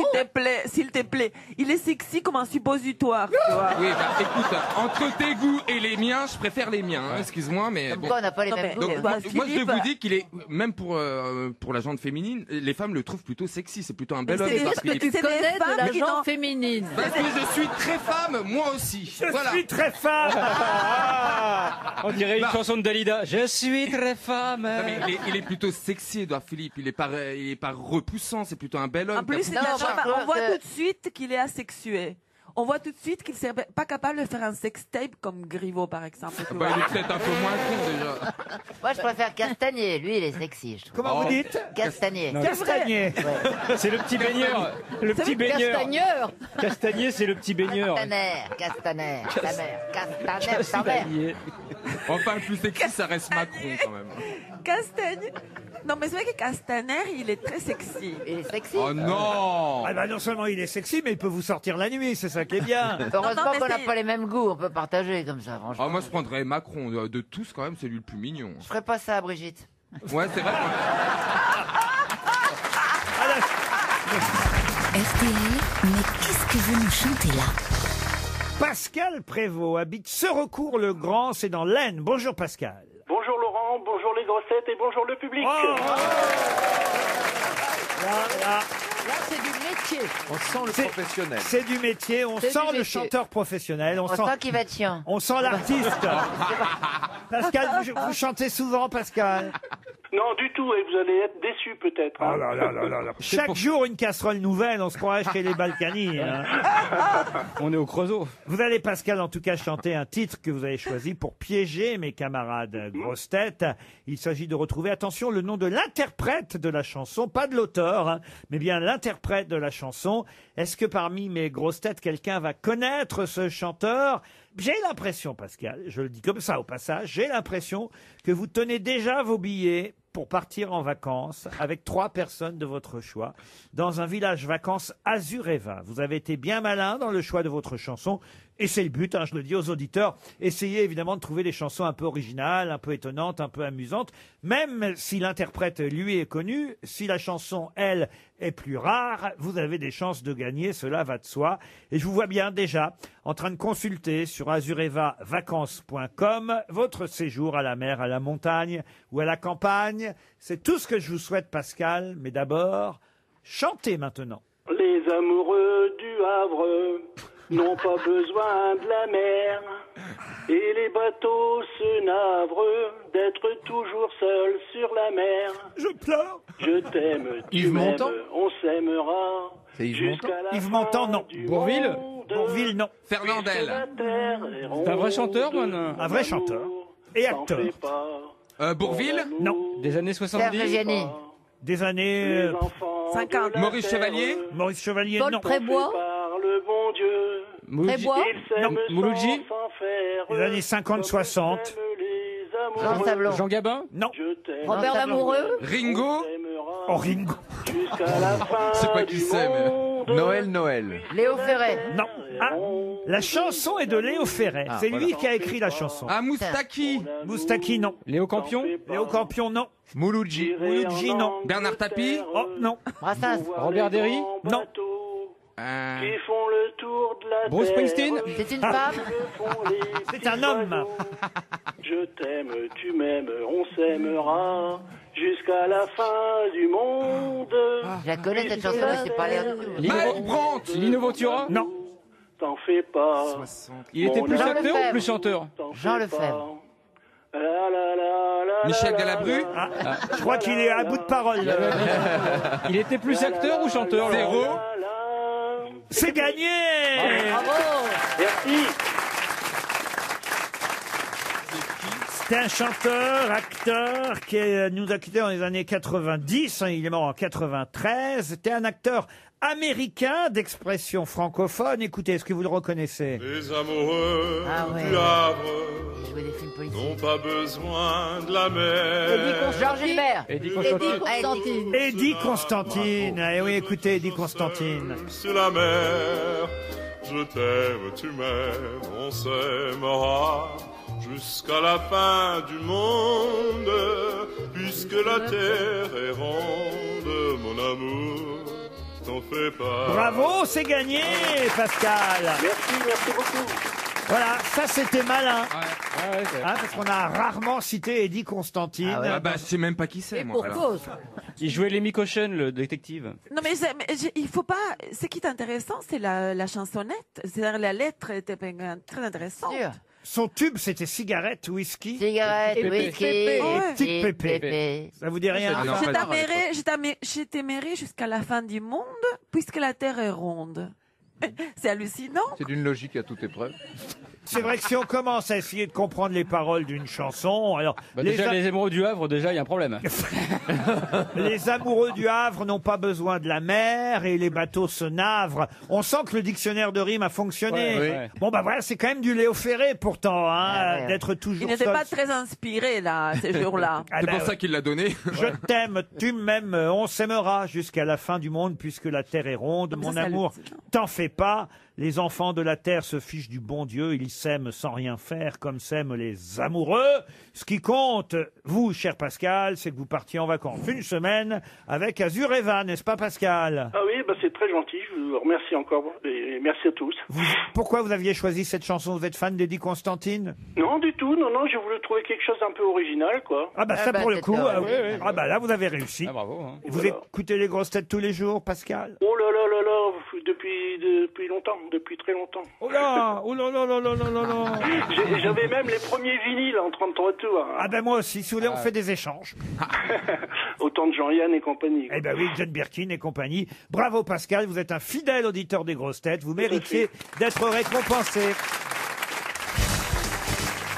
s'il te plaît. Il est sexy comme un suppositoire, tu vois. Oui, bah écoute, entre tes goûts et les miens, je préfère les miens. Hein, excuse-moi, mais Comme bon. quoi, on n'a pas les Non, mêmes mais- goûts. Donc, Bah, moi, je Philippe, vous dis qu'il est, même pour la gente féminine, les femmes le trouvent plutôt sexy. C'est plutôt un bel Mais homme. c'est Édouard Qu'est-ce que Philippe. tu connais de la qui gente n'ont- féminine? Parce que je suis très femme, moi aussi. Je Voilà. suis très femme. On dirait une chanson de Dalida. Je suis très femme. Non, mais il est plutôt sexy, Édouard Philippe. Il est pas repoussant. C'est plutôt un bel homme. En plus, Non, on voit que- tout de suite qu'il est asexué. On voit tout de suite qu'il serait pas capable de faire un sextape comme Griveaux, par exemple. tu Bah, vois. il est peut-être un peu moins con déjà. Moi, je préfère Castagnier. Lui, il est sexy, je trouve. Comment vous dites? Castagnier. Castagnier. C'est le petit baigneur. Le petit baigneur. Castagneur. Castagnier, c'est le petit baigneur. Castaner. Ta mère. Castaner, ta mère. Castagnier. Enfin, le plus sexy, ça reste Macron quand même. Castagne. Non, mais c'est vrai que Castaner, il est très sexy. Il est sexy. Oh non. Ah bah non seulement il est sexy, mais il peut vous sortir la nuit, c'est ça qui est bien. Heureusement Non, mais qu'on n'a c'est- pas les mêmes goûts. On peut partager comme ça, franchement. Ah, moi, je prendrais Macron. De tous, quand même, c'est lui le plus mignon. Je ferais pas ça à Brigitte. Ouais, c'est vrai. RTL, mais qu'est-ce que vous nous chantez là? Pascal Prévost habite Serecourt-le-Grand, c'est dans l'Aisne. Bonjour Pascal. Bonjour Laurent, bonjour les grossettes et bonjour le public. Oh, là, Là, c'est du métier. On sent le C'est- professionnel. C'est du métier, on C'est sent du le métier. chanteur professionnel, On sent qu'il va être chiant. on sent l'artiste. Pascal, vous chantez souvent, Pascal? Non, du tout, et vous allez être déçus peut-être. hein. Oh là là là là là. Chaque jour une casserole nouvelle, on se croirait chez les Balkany. hein. On est au Creusot. Vous allez, Pascal, en tout cas chanter un titre que vous avez choisi pour piéger mes camarades grosses têtes. Il s'agit de retrouver, attention, le nom de l'interprète de la chanson, pas de l'auteur, hein, mais bien l'interprète de la chanson. Est-ce que parmi mes grosses têtes, quelqu'un va connaître ce chanteur? J'ai l'impression, Pascal, je le dis comme ça au passage, j'ai l'impression que vous tenez déjà vos billets pour partir en vacances avec 3 personnes de votre choix dans un village vacances Azureva. Vous avez été bien malin dans le choix de votre chanson et c'est le but, hein, je le dis aux auditeurs. Essayez évidemment de trouver des chansons un peu originales, un peu étonnantes, un peu amusantes, même si l'interprète, lui, est connu. Si la chanson, elle, est plus rare, vous avez des chances de gagner, cela va de soi. Et je vous vois bien déjà en train de consulter sur azurevavacances.com votre séjour à la mer, à la montagne ou à la campagne. C'est tout ce que je vous souhaite, Pascal, mais d'abord, chantez maintenant. Les amoureux du Havre n'ont pas besoin de la mer. Et les bateaux se navrent d'être toujours seuls sur la mer. Je pleure. Je t'aime, tu Yves m'aimes, Montand on s'aimera. C'est Yves jusqu'à Montand la Yves fin Montand, non. du Bourvil monde. Bourvil, non. Fernandel. La terre est C'est un vrai chanteur, ronde. man. Un vrai chanteur. Et T'en acteur. fais pas. Bourvil. Non. Des années Serge 70. Reggiani. Des années... Les enfants 50. de la Maurice terre Chevalier. Maurice Chevalier, Paul non. Prébois. par le bon Dieu. Mouloudji. Prébois. Ils s'aiment sans Mouloudji. s'en faire. Les années 50-60. Comme s'aiment les amoureux. Jean Sablon. Jean Gabin. Non. Je t'aime. Robert Lamoureux. Ringo. Oh, Ringo. Jusqu'à la fin Je sais pas qui du c'est, mais- monde. Noël. Léo Ferré. Non. Ah, la chanson est de Léo Ferré. Ah, C'est voilà. lui qui a écrit la chanson. Ah, Moustaki. Moustaki, non. Léo Campion. Léo Campion, non. Mouloudji. Mouloudji, non. Bernard Tapie. Oh, non. Brassens. Robert Derry. Non. Qui font le tour de la Bruce terre. Springsteen. C'est une femme. C'est un homme. Je t'aime, tu m'aimes, on s'aimera jusqu'à la fin du monde. Je la connais cette chanson, mais c'est pas l'air du tout. Mike Brandt. Lino Ventura. Non. T'en fais pas. Il était plus Jean acteur ou Lefebvre. plus chanteur? T'en Jean fais Lefebvre. pas. La, la, la, la, Michel la, Galabru. la, la, Je crois qu'il est à bout de parole. Il était plus acteur ou chanteur? Laurent Zéro. la. C'est gagné. Bravo. Merci. C'est un chanteur, acteur qui nous a quittés dans les années 90. Il est mort en 93. C'était un acteur américain d'expression francophone. Écoutez, est-ce que vous le reconnaissez? Les amoureux Ah ouais. du Havre Il jouait des films politiques. n'ont pas besoin de la mer. Georges Gilbert. Eddie Eddie Constantine. Constantine. Eddie Constantine. Eh oui, écoutez, Eddie Constantine. Sur la mer, je t'aime, tu m'aimes, on s'aimera jusqu'à la fin du monde, puisque la terre est ronde, mon amour, t'en fais pas. Bravo, c'est gagné, Pascal. Merci beaucoup. Voilà, ça c'était malin. Ouais, c'est- Hein, parce qu'on a rarement cité Eddie Constantine. Ah bah, je sais même pas qui c'est, Et moi. pour alors. cause. Il jouait Lemmy Caution, le détective. Non, mais, il faut pas. Ce qui est intéressant, c'est la chansonnette. C'est-à-dire la lettre était très intéressante. Sûr. Son tube, c'était cigarette, whisky. Cigarette, Et whisky, Pépé. Et petite et Pépé. Pépé. Ça vous dit rien? Ah non, Je pas t'aimerai, je t'aimerai jusqu'à la fin du monde, puisque la terre est ronde. C'est hallucinant. C'est d'une logique à toute épreuve. C'est vrai que si on commence à essayer de comprendre les paroles d'une chanson, alors Bah, les, déjà, a- les amoureux du Havre, déjà, il y a un problème. les amoureux du Havre n'ont pas besoin de la mer et les bateaux se navrent. On sent que le dictionnaire de rimes a fonctionné. Ouais, ouais. Bon bah voilà, c'est quand même du Léo Ferré pourtant, hein, Ah ouais. d'être Il toujours n'était seul. pas très inspiré, là, ces jours-là. Ah C'est bah, pour ça qu'il l'a donné. Je t'aime, tu m'aimes, on s'aimera jusqu'à la fin du monde puisque la terre est ronde. Comme Mon ça, amour, hallucinant. t'en fais pas. Les enfants de la terre se fichent du bon Dieu. Ils s'aiment sans rien faire comme s'aiment les amoureux. Ce qui compte, vous, cher Pascal, c'est que vous partiez en vacances une semaine avec Azureva, n'est-ce pas Pascal? Ah oui, bah c'est très gentil. Je vous remercie encore et merci à tous. Pourquoi vous aviez choisi cette chanson? Vous êtes fan d'Eddie Constantine? Non, du tout. Non, j'ai voulu trouver quelque chose un peu original, quoi. Ah bah Ah ça bah, pour le c'est coup, ça, ah, oui, oui, oui. ah bah là vous avez réussi. Ah, bravo. Hein. Vous Voilà. écoutez les grosses têtes tous les jours, Pascal? Oh là là là là, Oh, depuis longtemps, depuis très longtemps. Oh là, oh là là là là là là là. J'avais même les premiers vinyles en 33 tours. Ah ben moi aussi, si vous voulez, on fait des échanges. Autant de Jean-Yann et compagnie. Eh ben oui, John Birkin et compagnie. Bravo Pascal, vous êtes un fidèle auditeur des grosses têtes. Vous méritiez d'être récompensé.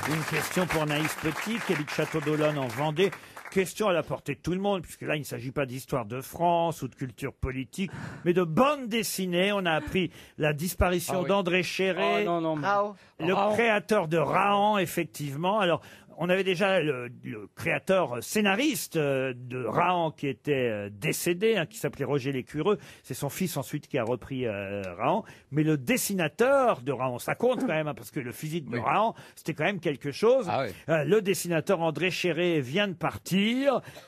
Une question pour Naïs Petit, qui habite Château d'Olonne en Vendée. Question à la portée de tout le monde, puisque là, il ne s'agit pas d'histoire de France ou de culture politique, mais de bande dessinée. On a appris la disparition d'André Chéret, le créateur de Rahan, effectivement. Alors, on avait déjà le créateur scénariste de Rahan qui était décédé, qui s'appelait Roger Lécureux. C'est son fils ensuite qui a repris Rahan. Mais le dessinateur de Rahan, ça compte quand même, parce que le physique de Rahan, c'était quand même quelque chose. Le dessinateur André Chéret vient de partir.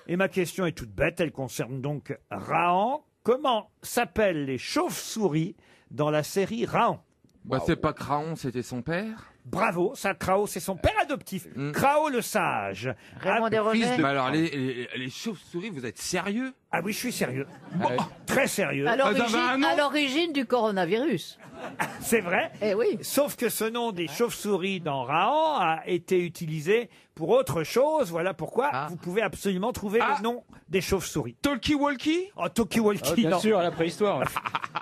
Et ma question est toute bête, elle concerne donc Rahan. Comment s'appellent les chauves-souris dans la série Rahan? C'est pas Craon, c'était son père. Bravo, ça, Krao, c'est son père adoptif. Krao le sage. Raymond Desrosiers. Mais alors, les chauves-souris, vous êtes sérieux? Ah oui, je suis sérieux. Bon, très sérieux. À l'origine du coronavirus. C'est vrai. Eh oui. Sauf que ce nom des chauves-souris dans Rahan a été utilisé pour autre chose. Voilà pourquoi vous pouvez absolument trouver le nom des chauves-souris. Talkie-walkie? Oh, talkie-walkie, Bien non. sûr, à la préhistoire.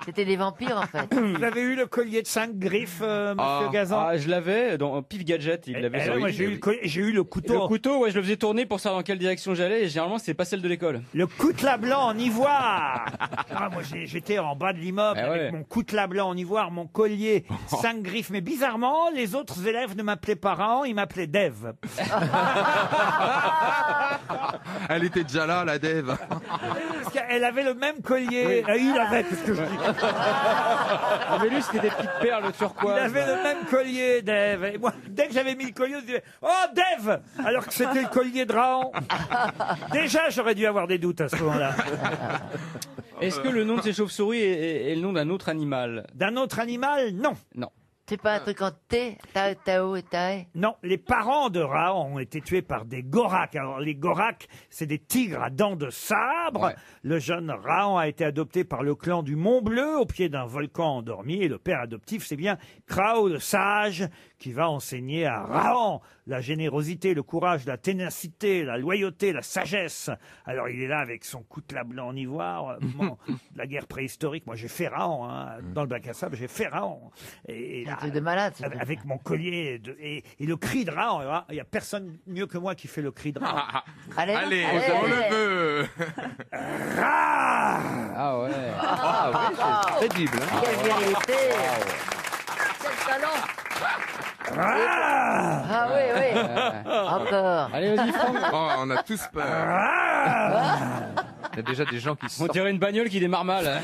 C'était des vampires, en fait. Vous avez eu le collier de 5 griffes, monsieur Gazan? Je l'avais dans Pif Gadget. Il l'avait moi, j'ai eu le couteau. Le couteau, je le faisais tourner pour savoir dans quelle direction j'allais. Et généralement, c'est pas celle de l'école. Le coutelas blanc en ivoire. Moi, j'étais en bas de l'immeuble avec mon coutelas blanc en ivoire, mon collier, 5 griffes. Mais bizarrement, les autres élèves ne m'appelaient pas Rahan, ils m'appelaient Dev. Elle était déjà là, la Dev. Parce qu'elle avait le même collier. Il avait, qu'est-ce que je dis? Mais lui, c'était des petites perles turquoises. Il avait le même collier, Dev. Et moi, dès que j'avais mis le collier, je disais « Oh, Dev !» Alors que c'était le collier de Rahan. Déjà, j'aurais dû avoir des doutes à ce moment-là. Est-ce que le nom de ces chauves-souris est le nom d'un autre animal? D'un autre animal? Non. Non. C'est pas un truc en T, Tao et Tae? Non, les parents de Rahan ont été tués par des goraks. Alors, les goraks, c'est des tigres à dents de sabre. Le jeune Rahan a été adopté par le clan du Mont Bleu, au pied d'un volcan endormi. Et le père adoptif, c'est bien Krao le sage, qui va enseigner à Rahan la générosité, le courage, la ténacité, la loyauté, la sagesse. Alors, il est là avec son coutelas blanc en ivoire, la guerre préhistorique. Moi, j'ai fait Rahan, dans le bac à sable, j'ai fait Rahan. Et un truc de malade. Avec mon collier et le cri de Rahan. Il n'y a personne mieux que moi qui fait le cri de Rahan. Allez, on le veut. Ah ouais. C'est crédible. Quelle vérité. Quel talent. Ah oui. Encore. Allez, vas-y, Franck. On a tous peur. Il y a déjà des gens qui On dirait une bagnole qui démarre mal.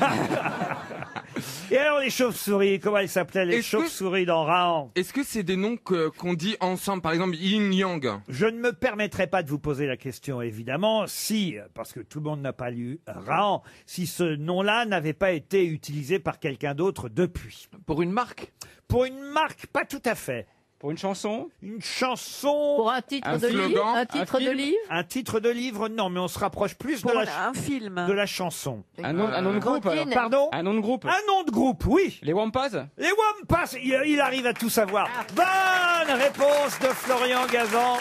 Et alors les chauves-souris, comment elles s'appelaient les chauves-souris dans Rahan? Est-ce que c'est des noms qu'on dit ensemble, par exemple yin-yang? Je ne me permettrai pas de vous poser la question, évidemment, si, parce que tout le monde n'a pas lu Rahan, si ce nom-là n'avait pas été utilisé par quelqu'un d'autre depuis. Pour une marque? Pour une marque, pas tout à fait. Pour une chanson? Une chanson. Pour un titre de livre? Un titre de livre? Un titre de livre, non, mais on se rapproche plus un film. de la chanson. Un nom de groupe? Cantine. Pardon? Un nom de groupe? Un nom de groupe, oui. Les Wampas? Les Wampas, il arrive à tout savoir. Bonne réponse de Florian Gazan.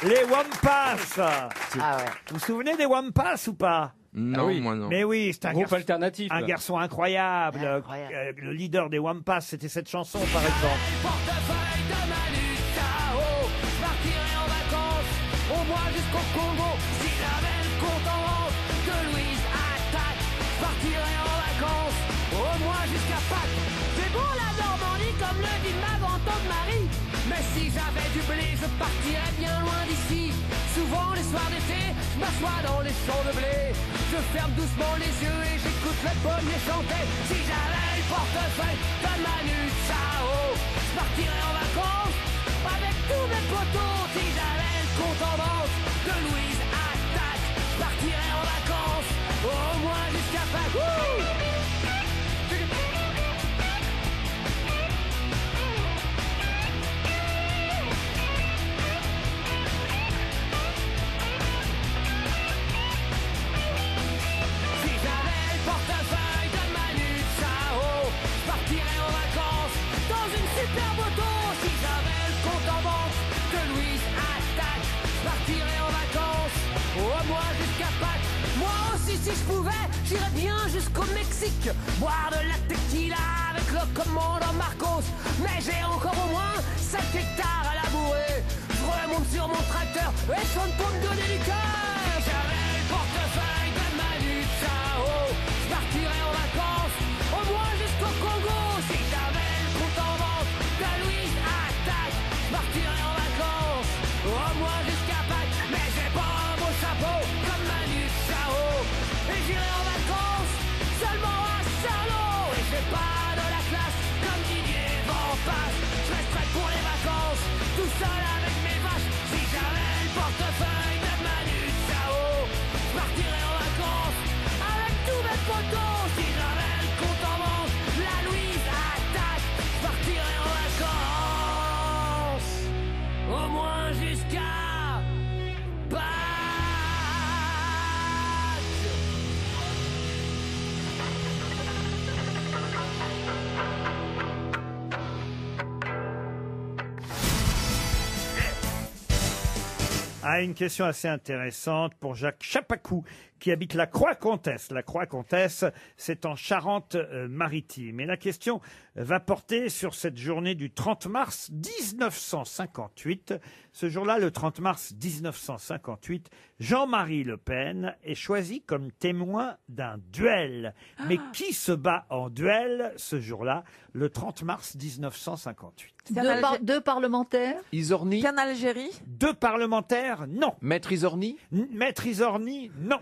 Les Wampas. Ah ouais. Vous vous souvenez des Wampas ou pas? Non, oui. moi non. Mais oui, c'est un Groupe garçon, alternatif. un garçon incroyable. Incroyable. Le leader des Wampas, c'était cette chanson, par exemple. Portefeuille de Manu Chao, je partirai en vacances, au moins jusqu'au Congo. Si j'avais le compte en banque de Louise attaque, je partirai en vacances, au moins jusqu'à Pâques. C'est bon la Normandie, comme le dit ma grand-tante Marie. Mais si j'avais du blé, je partirais bien loin d'ici. Souvent les soirs d'été, je m'assois dans les champs de blé. Je ferme doucement les yeux et j'écoute le pommier chanter. Si j'avais le portefeuille de Manu Chao, je partirais en vacances avec tous mes potos. Si j'avais le compte en banque de Louise Attaque, je partirais en vacances au moins jusqu'à Pâques. Si j'avais le portefeuille partirais en vacances dans une superbe auto. Si j'avais le compte en banque de Louise Attaque, je partirais en vacances au moins jusqu'à Pâques. Moi aussi, si je pouvais, j'irais bien jusqu'au Mexique, boire de la tequila avec le commandant Marcos. Mais j'ai encore au moins 7 hectares à labourer. Je remonte sur mon tracteur et je chante pour me donner du cœur. Si j'avais le portefeuille de Manu Chao, je partirais en vacances au moins jusqu'au Congo. Si j'avais le compte en banque de Louise Attaque, je partirais en vacances au moins jusqu'à Pâques. Mais j'ai pas un beau chapeau comme Manu Chao, et j'irai en vacances seulement à Charlot. Et j'ai pas de la classe comme Didier Van Passe. Je resterai pour les vacances tout seul avec mes vaches. Si j'avais le portefeuille de Manu Chao, je partirais en vacances avec tous mes potos. Si j'avais le compte en banque, la Louise Attaque, je partirais en vacances au moins jusqu'à Pâques. Ah, une question assez intéressante pour Jacques Chapacou, qui habite la Croix-Comtesse. La Croix-Comtesse, c'est en Charente-Maritime. Et la question va porter sur cette journée du 30 mars 1958. Ce jour-là, le 30 mars 1958, Jean-Marie Le Pen est choisi comme témoin d'un duel. Mais qui se bat en duel ce jour-là, le 30 mars 1958? Deux parlementaires. Isorni. En Algérie. Deux parlementaires, non. Maître Isorni. Maître Isorni, non.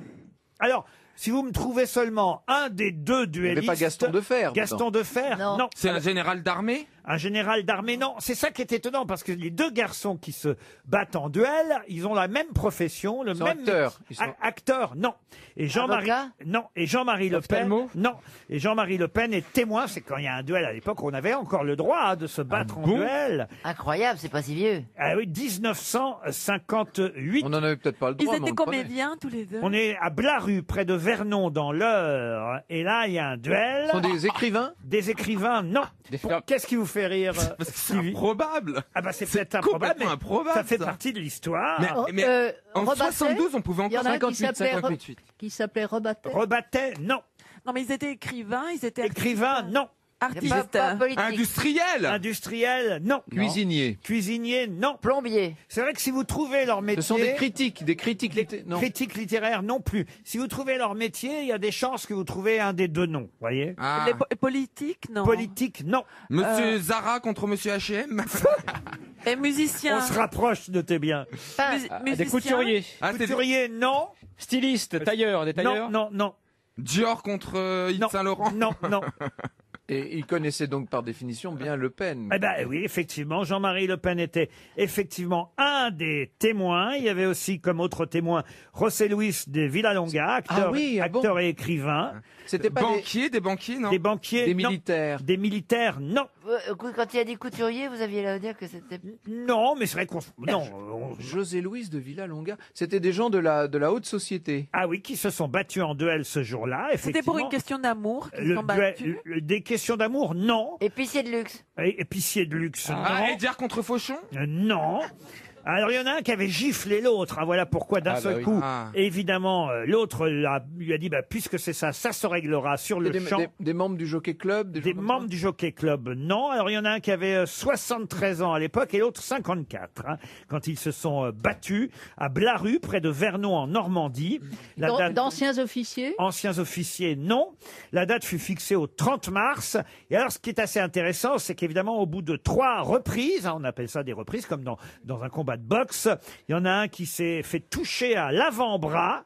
Alors, si vous me trouvez seulement un des deux duellistes... Il n'y avait pas Gaston Defferre. Gaston Defferre, non. C'est un général d'armée? Un général d'armée, non. C'est ça qui est étonnant, parce que les deux garçons qui se battent en duel, ils ont la même profession, le Ils sont même... acteurs. Ils sont- Acteurs, non. Et Jean-Marie... Avocat Non. Et Jean-Marie Le Pen... Ophtalmo Non. Et Jean-Marie Le Pen est témoin, c'est quand il y a un duel à l'époque, on avait encore le droit hein, de se battre en duel. Incroyable, c'est pas si vieux. Ah oui, 1958. On n'en avait peut-être pas le Ils droit. mais on étaient le prenait. comédiens tous les deux. On est à Blaru, près de Vernon, dans l'Eure. Et là, il y a un duel. Ce sont des écrivains. Des écrivains, non. Qu'est-ce qui vous fait rire, Parce que c'est Stevie? improbable. Ah bah c'est peut-être improbable, complètement mais improbable, ça fait ça. partie de l'histoire. Mais en Rebattet, 72, on pouvait il y en encore a un qui 58, s'appelait 58. qui s'appelait Rebattet. Rebattet, non. Non, mais ils étaient écrivains, ils étaient Écrivain, non. artistes. Pas politique. Industriel. Industriel, non. Cuisiniers. Cuisinier, non. Plombier. C'est vrai que si vous trouvez leur métier... Ce sont des critiques. Des critiques. Non. Critiques littéraires non plus. Si vous trouvez leur métier, il y a des chances que vous trouvez un des deux noms, voyez. Ah. Les politiques, non. Politique, non. Monsieur Zara contre Monsieur H&M. Et musiciens. On se rapproche, notez bien. Des Musiciens. couturiers. Ah, c'est Couturier, non. Stylistes, tailleurs, des tailleurs. Non, non, non. Dior contre Yves Non. Saint-Laurent. Non, non. Et il connaissait donc par définition bien Le Pen. Eh ben oui, effectivement, Jean-Marie Le Pen était effectivement un des témoins. Il y avait aussi comme autre témoin José Luis de Villalonga, acteur, Ah oui, ah bon. acteur et écrivain. C'était pas Des banquiers, non? Des banquiers, des non. militaires. Des militaires, non. Quand il a dit couturier, vous aviez l'air de dire que c'était. Non, mais c'est vrai qu'on... Non. José Louis de Villalonga. C'était des gens de la haute société. Ah oui, qui se sont battus en duel ce jour-là, C'était pour une effectivement. question d'amour qu'ils Le sont duel- battus. des questions d'amour, non. Épicier de luxe. Épicier de luxe, Ah, non. Ediard contre Fauchon? Non. Alors, il y en a un qui avait giflé l'autre. hein, voilà pourquoi, d'un Ah, bah seul oui. coup, Ah. évidemment, l'autre lui a dit, bah, puisque c'est ça, ça se réglera sur le champ. Des membres du Jockey Club. Des membres du Jockey Club, non. Alors, il y en a un qui avait 73 ans à l'époque et l'autre 54, hein, quand ils se sont battus à Blaru, près de Vernon, en Normandie. La date- D'anciens officiers. Anciens officiers, non. La date fut fixée au 30 mars. Et alors, ce qui est assez intéressant, c'est qu'évidemment, au bout de 3 reprises, hein, on appelle ça des reprises, comme dans un combat de boxe, il y en a un qui s'est fait toucher à l'avant-bras.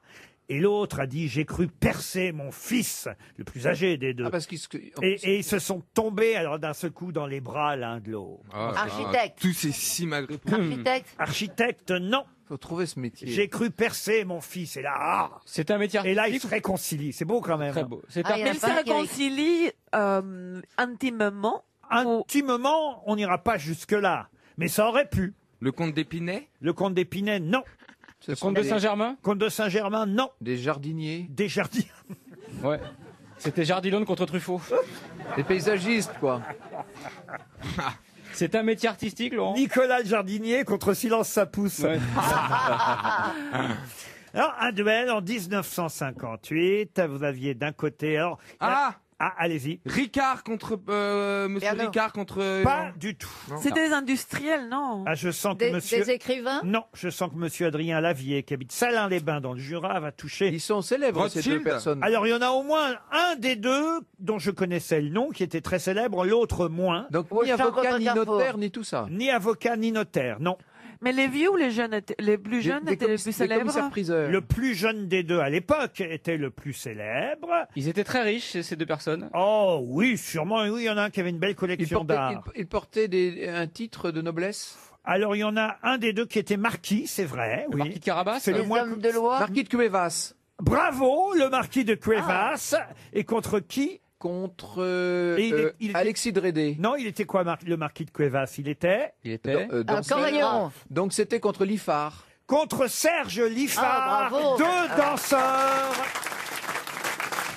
Et l'autre a dit, j'ai cru percer mon fils, le plus âgé des deux. Ah, parce qu'ils Et ils se sont tombés, alors d'un seul coup, dans les bras l'un de l'autre. Architecte. Tous ces simagrées. Architecte. Architecte, non. Faut trouver ce métier. J'ai cru percer mon fils. Et là, c'est un métier et là, ils artistique. se réconcilient. C'est beau quand même. Très beau. C'est Ah, il y en a Ils se pas un qui réconcilient intimement. Intimement, on n'ira pas jusque-là. Mais ça aurait pu. Le comte d'Épinay? Le comte d'Épinay, non. Le comte de Saint-Germain? Comte de Saint-Germain, non. Des jardiniers. Des jardiniers. Ouais. C'était Jardilone contre Truffaut. Les paysagistes, quoi. C'est un métier artistique, Laurent? Nicolas le jardinier contre Silence ça pousse. Ouais. Alors, un duel en 1958. Vous aviez d'un côté... Alors, allez-y. Ricard contre Monsieur Ricard contre. Pas du tout. C'était des industriels, non? Ah, je sens que monsieur... Des écrivains? Non, je sens que monsieur Adrien Lavier, qui habite Salins-les-Bains dans le Jura, va toucher... Ils sont célèbres, ces deux personnes. Alors, il y en a au moins un des deux dont je connaissais le nom, qui était très célèbre, l'autre moins. Donc, ni avocat, ni notaire, ni tout ça. Ni avocat, ni notaire, non. Mais les vieux ou les jeunes, les plus jeunes étaient les plus célèbres? Le plus jeune des deux à l'époque était le plus célèbre. Ils étaient très riches, ces deux personnes. Oh oui, sûrement. Oui, il y en a un qui avait une belle collection d'art. Il portait un titre de noblesse. Alors, il y en a un des deux qui était marquis, c'est vrai. Oui. Marquis de Carabas. C'est le moins Hommes de loi. Marquis de Cuevas. Bravo, le marquis de Cuevas. Et contre qui? Contre il Alexis Drédé. Non, il était quoi, le marquis de Cuevas? Il était danseur. Donc c'était contre Liffard. Contre Serge Liffard. bravo. Deux danseurs.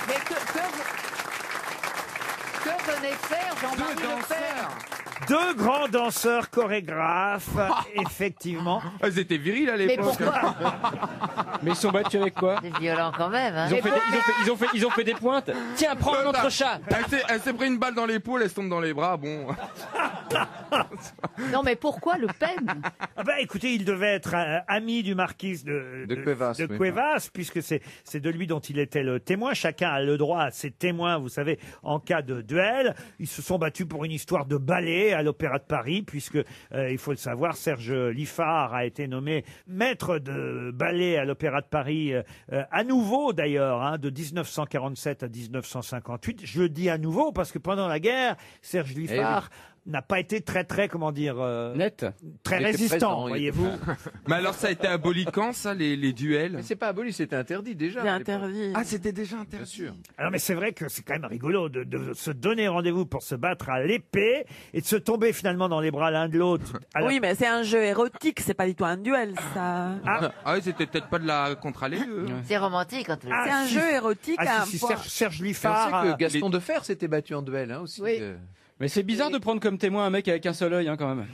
Mais que venait faire Jean-Marie Lepère? Deux grands danseurs chorégraphes, effectivement. Ils étaient virils à Mais l'époque. pourquoi? Mais ils sont battus avec quoi? C'est violent quand même. Hein. Ils ont fait des pointes. Tiens, prends un autre chat. Elle s'est pris une balle dans l'épaule, elle se tombe dans les bras. Bon. Non, mais pourquoi Le Pen? Ah bah, écoutez, il devait être ami du marquis de Cuevas, oui. Cuevas, puisque c'est de lui dont il était le témoin. Chacun a le droit à ses témoins, vous savez, en cas de duel. Ils se sont battus pour une histoire de ballet à l'Opéra de Paris, puisque, il faut le savoir, Serge Liffard a été nommé maître de ballet à l'Opéra de Paris, à nouveau d'ailleurs, hein, de 1947 à 1958. Je le dis à nouveau parce que pendant la guerre, Serge Liffard n'a pas été très, comment dire... net. Très Il était résistant, présent, voyez-vous. Mais alors ça a été aboli quand, ça, les duels? Mais c'est pas aboli, c'était interdit déjà. C'est interdit. Ah, c'était déjà interdit. Bien sûr. Alors, mais c'est vrai que c'est quand même rigolo de se donner rendez-vous pour se battre à l'épée et de se tomber finalement dans les bras l'un de l'autre. Alors- Oui, mais c'est un jeu érotique, c'est pas du tout un duel, ça. Ah oui, c'était peut-être pas de la contre aller. C'est romantique en tout cas. C'est un jeu érotique à un point. Serge Et on Liffard... sait que Gaston Defer s'était battu en duel hein, aussi. Oui. Mais c'est bizarre de prendre comme témoin un mec avec un seul œil, hein, quand même.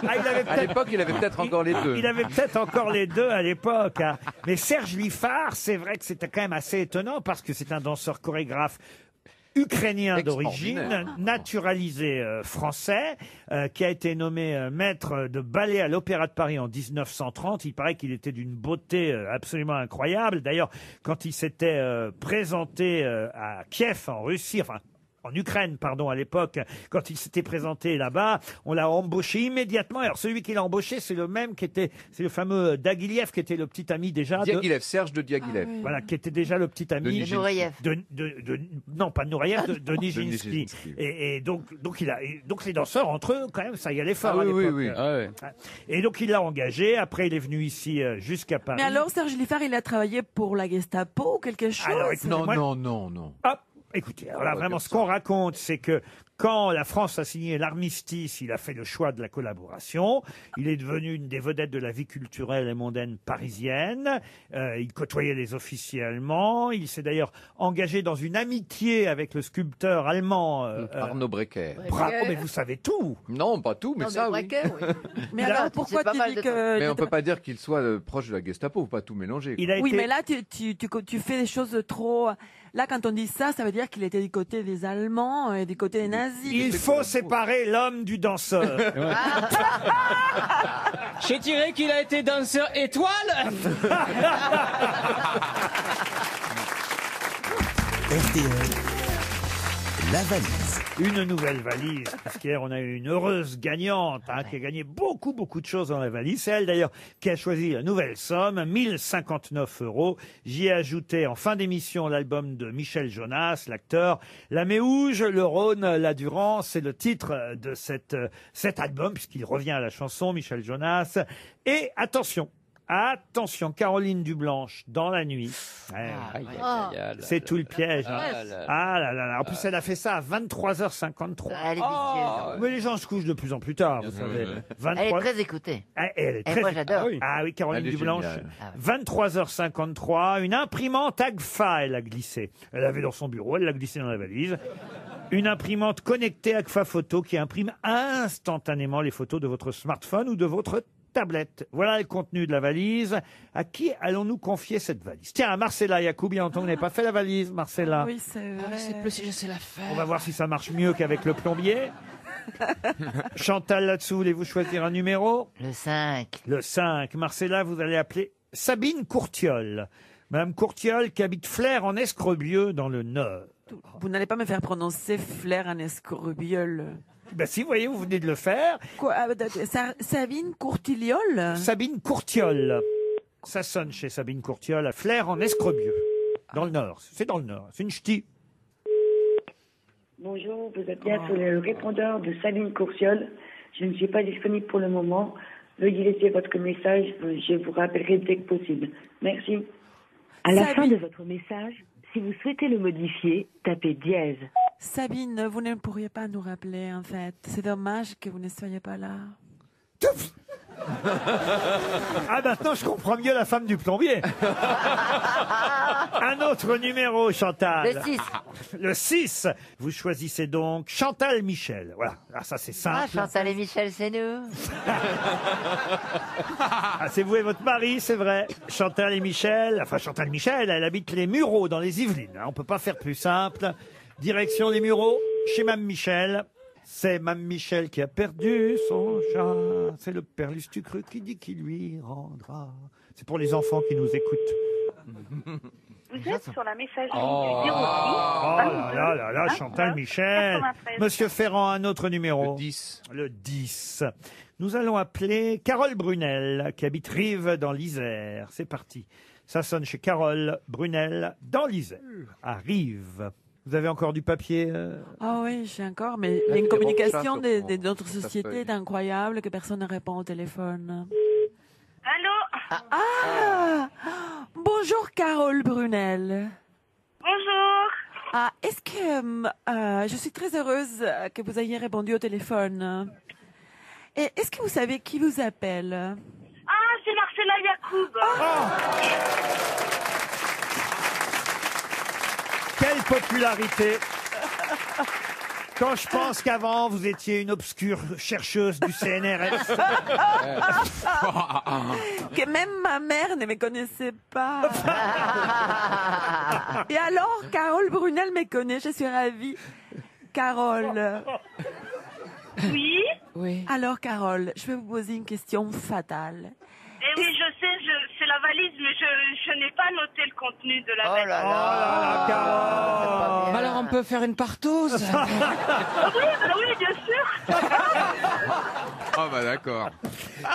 il avait À peut-être- l'époque, il avait peut-être encore les deux. Il avait peut-être encore les deux à l'époque. Hein. Mais Serge Liffard, c'est vrai que c'était quand même assez étonnant parce que c'est un danseur chorégraphe ukrainien d'origine, Extraordinaire. naturalisé français, qui a été nommé maître de ballet à l'Opéra de Paris en 1930. Il paraît qu'il était d'une beauté absolument incroyable. D'ailleurs, quand il s'était présenté à Kiev, en Russie, enfin en Ukraine, pardon, à l'époque, quand il s'était présenté là-bas, on l'a embauché immédiatement. Alors, celui qui l'a embauché, c'est le même c'est le fameux Diaghilev, qui était le petit ami déjà Diaghilev, Serge de Diaghilev. Voilà, qui était déjà le petit ami De Nourayev. Non, pas de Nourayev, de Nijinsky. Nijinsky. Et donc les danseurs entre eux, quand même, ça y allait fort Ah à oui, l'époque. oui, oui. Ah ouais. Et donc il l'a engagé. Après, il est venu ici jusqu'à Paris. Mais alors, Serge Liffard, il a travaillé pour la Gestapo ou quelque chose? Alors, écoutez-moi- Non. Hop, écoutez, alors là, vraiment, ce qu'on raconte, c'est que quand la France a signé l'armistice, il a fait le choix de la collaboration. Il est devenu une des vedettes de la vie culturelle et mondaine parisienne. Il côtoyait les officiers allemands. Il s'est d'ailleurs engagé dans une amitié avec le sculpteur allemand. Arnaud Brecker. Bravo, mais vous savez tout. Non, pas tout, mais ça, oui. Mais Il a- alors, pourquoi c'est pas tu mal dis de que... Mais on peut pas dire qu'il soit proche de la Gestapo, faut pas tout mélanger. Il a Oui, été... mais là, tu fais des choses trop... Là, quand on dit ça, ça veut dire qu'il était du côté des Allemands et du côté des nazis. Il faut séparer l'homme du danseur. J'ai tiré qu'il a été danseur étoile. RTL, la valise. Une nouvelle valise, puisqu'hier on a eu une heureuse gagnante qui a gagné beaucoup de choses dans la valise. C'est elle d'ailleurs qui a choisi la nouvelle somme, 1059 €. J'y ai ajouté en fin d'émission l'album de Michel Jonas, l'acteur. La Méouge, le Rhône, la Durance, c'est le titre de cet album, puisqu'il revient à la chanson, Michel Jonas. Et attention, Attention, Caroline Dublanche, dans la nuit. C'est tout le piège. Hein. Ah là là là. En plus, elle a fait ça à 23h53. Elle est vicieuse. Mais les gens se couchent de plus en plus tard, vous savez. Elle est très écoutée. Elle est Et moi, j'adore. Ah oui, Caroline Elle est Dublanche. géniale. 23h53, une imprimante Agfa, elle a glissé. Elle l'avait dans son bureau, elle l'a glissé dans la valise. Une imprimante connectée Agfa Photo qui imprime instantanément les photos de votre smartphone ou de votre tablette. Voilà le contenu de la valise. À qui allons-nous confier cette valise? Tiens, à Marcella Yacoub, bien entendu, vous n'avez pas fait la valise, Marcella. Oui, c'est vrai. Je sais plus si je sais la faire. On va voir si ça marche mieux qu'avec le plombier. Chantal, là-dessous, voulez-vous choisir un numéro? Le 5. Le 5. Marcella, vous allez appeler Sabine Courtiol. Madame Courtiol qui habite Flers en Escrobieux dans le Nord. Vous n'allez pas me faire prononcer Flair en escrobiole. Ben si, vous voyez, vous venez de le faire. Quoi, Sabine Courtiliol? Sabine Courtiol. Ça sonne chez Sabine Courtiol à Flers en Escrobieux, dans le Nord. C'est dans le Nord. C'est une ch'ti. Bonjour, vous êtes bien sur le répondeur de Sabine Courtiol. Je ne suis pas disponible pour le moment. Veuillez laisser votre message. Je vous rappellerai dès que possible. Merci. À la fin de votre message, si vous souhaitez le modifier, tapez dièse. Sabine, vous ne pourriez pas nous rappeler, en fait. C'est dommage que vous ne soyez pas là. Ah, maintenant, je comprends mieux la femme du plombier. Un autre numéro, Chantal. Le 6. Le 6. Vous choisissez donc Chantal Michel. Voilà. Ah, ça, c'est simple. Ah, Chantal et Michel, c'est nous. Ah, c'est vous et votre mari, c'est vrai. Chantal et Michel. Enfin, Chantal Michel, elle habite les Mureaux, dans les Yvelines. On peut pas faire plus simple. Direction les Mureaux, chez Mme Michel. C'est Mme Michel qui a perdu son chat. C'est le père Lustucru qui dit qu'il lui rendra. C'est pour les enfants qui nous écoutent. Vous êtes sur la messagerie Oh, du 06. là là là, Chantal Michel. 93. Monsieur Ferrand, un autre numéro. Le 10. Le 10. Nous allons appeler Carole Brunel, qui habite Rive dans l'Isère. C'est parti. Ça sonne chez Carole Brunel dans l'Isère, à Rive. Vous avez encore du papier Ah oui, j'ai encore, mais il y a des une communication recherches de notre sur ta société feuille. est incroyable que personne ne répond au téléphone. Allô? Ah bonjour Carole Brunel. Bonjour. Ah, est-ce que je suis très heureuse que vous ayez répondu au téléphone. Et est-ce que vous savez qui vous appelle? Ah, c'est Marcella Yacoub. Quelle popularité! Quand je pense qu'avant, vous étiez une obscure chercheuse du CNRS. Que même ma mère ne me connaissait pas. Et alors, Carole Brunel me connaît, je suis ravie. Carole. Oui? Oui. Alors, Carole, je vais vous poser une question fatale. Eh oui, je sais, c'est la valise, mais je n'ai pas noté le contenu de la valise. Bah alors on peut faire une partouze. Oui, bien sûr. Ah bah d'accord.